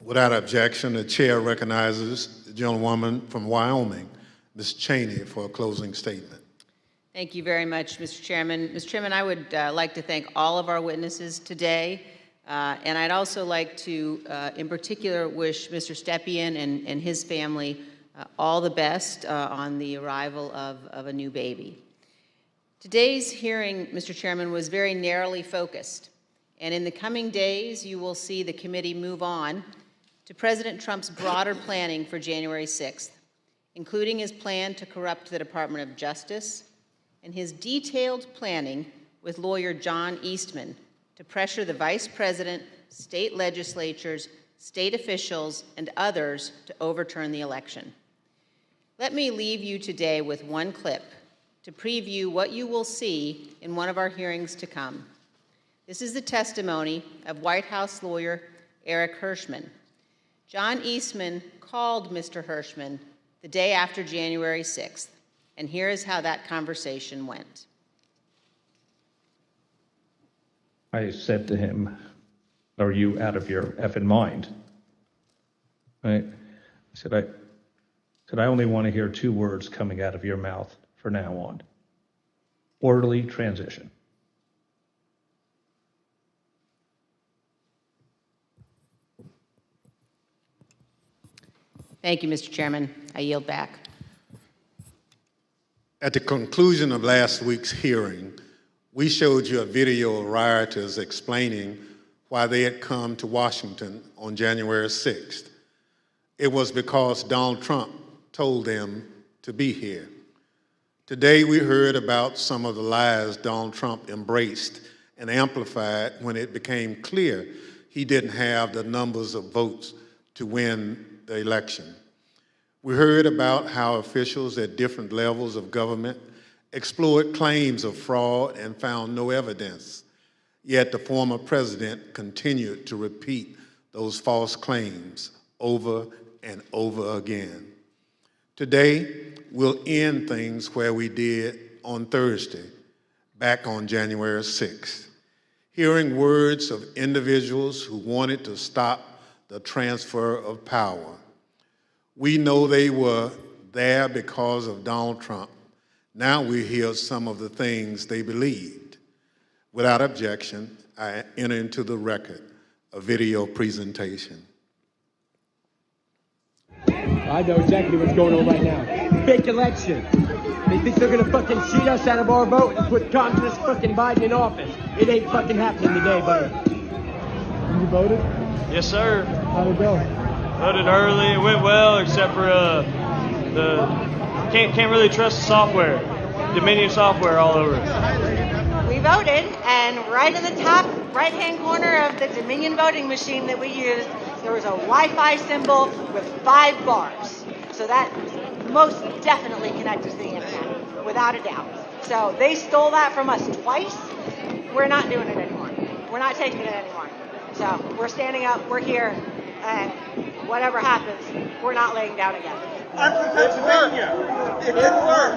Without objection, the chair recognizes the gentlewoman from Wyoming, Ms. Cheney, for a closing statement. Thank you very much, Mr. Chairman. Mr. Chairman, I would like to thank all of our witnesses today, and I'd also like to, in particular, wish Mr. Stepien and his family all the best on the arrival of a new baby. Today's hearing, Mr. Chairman, was very narrowly focused, and in the coming days, you will see the committee move on to President Trump's broader planning for January 6th, including his plan to corrupt the Department of Justice and his detailed planning with lawyer John Eastman to pressure the Vice President, state legislatures, state officials, and others to overturn the election. Let me leave you today with one clip to preview what you will see in one of our hearings to come. This is the testimony of White House lawyer Eric Hirschman. John Eastman called Mr. Hirschman the day after January 6th, and here is how that conversation went. I said to him, "Are you out of your effing mind?" Right? I said, I only want to hear two words coming out of your mouth from now on. Orderly transition. Thank you, Mr. Chairman. I yield back. At the conclusion of last week's hearing, we showed you a video of rioters explaining why they had come to Washington on January 6th. It was because Donald Trump told them to be here. Today we heard about some of the lies Donald Trump embraced and amplified when it became clear he didn't have the numbers of votes to win the election. We heard about how officials at different levels of government explored claims of fraud and found no evidence, yet the former president continued to repeat those false claims over and over again. Today, we'll end things where we did on Thursday, back on January 6th, hearing words of individuals who wanted to stop the transfer of power. We know they were there because of Donald Trump. Now we hear some of the things they believed. Without objection, I enter into the record a video presentation. I know exactly what's going on right now. Fake election. They think they're gonna fucking cheat us out of our vote and put communist fucking Biden in office. It ain't fucking happening today, buddy. You voted? Yes, sir. How'd it go? Voted early. It went well, except for the can't really trust the software. Dominion software all over. We voted, and right in the top right-hand corner of the Dominion voting machine that we used, there was a Wi-Fi symbol with 5 bars. So that most definitely connected to the internet, without a doubt. So they stole that from us twice. We're not doing it anymore. We're not taking it anymore. So we're standing up, we're here, and whatever happens, we're not laying down again. I'm from Pennsylvania. It didn't work.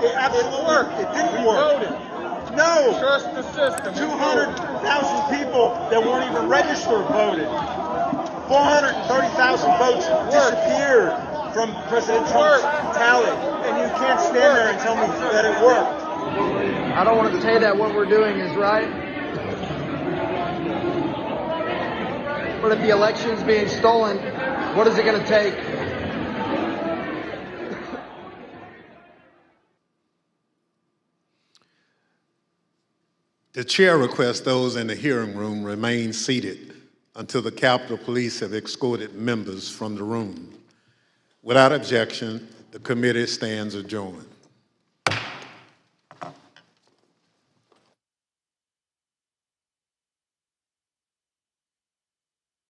It absolutely worked. It didn't work. No. Trust the system. 200,000 people that weren't even registered voted. 430,000 votes disappeared from President Trump's tally. And you can't stand there and tell me that it worked. I don't want to say that what we're doing is right. But if the election's being stolen, what is it going to take? The chair requests those in the hearing room remain seated until the Capitol Police have escorted members from the room. Without objection, the committee stands adjourned.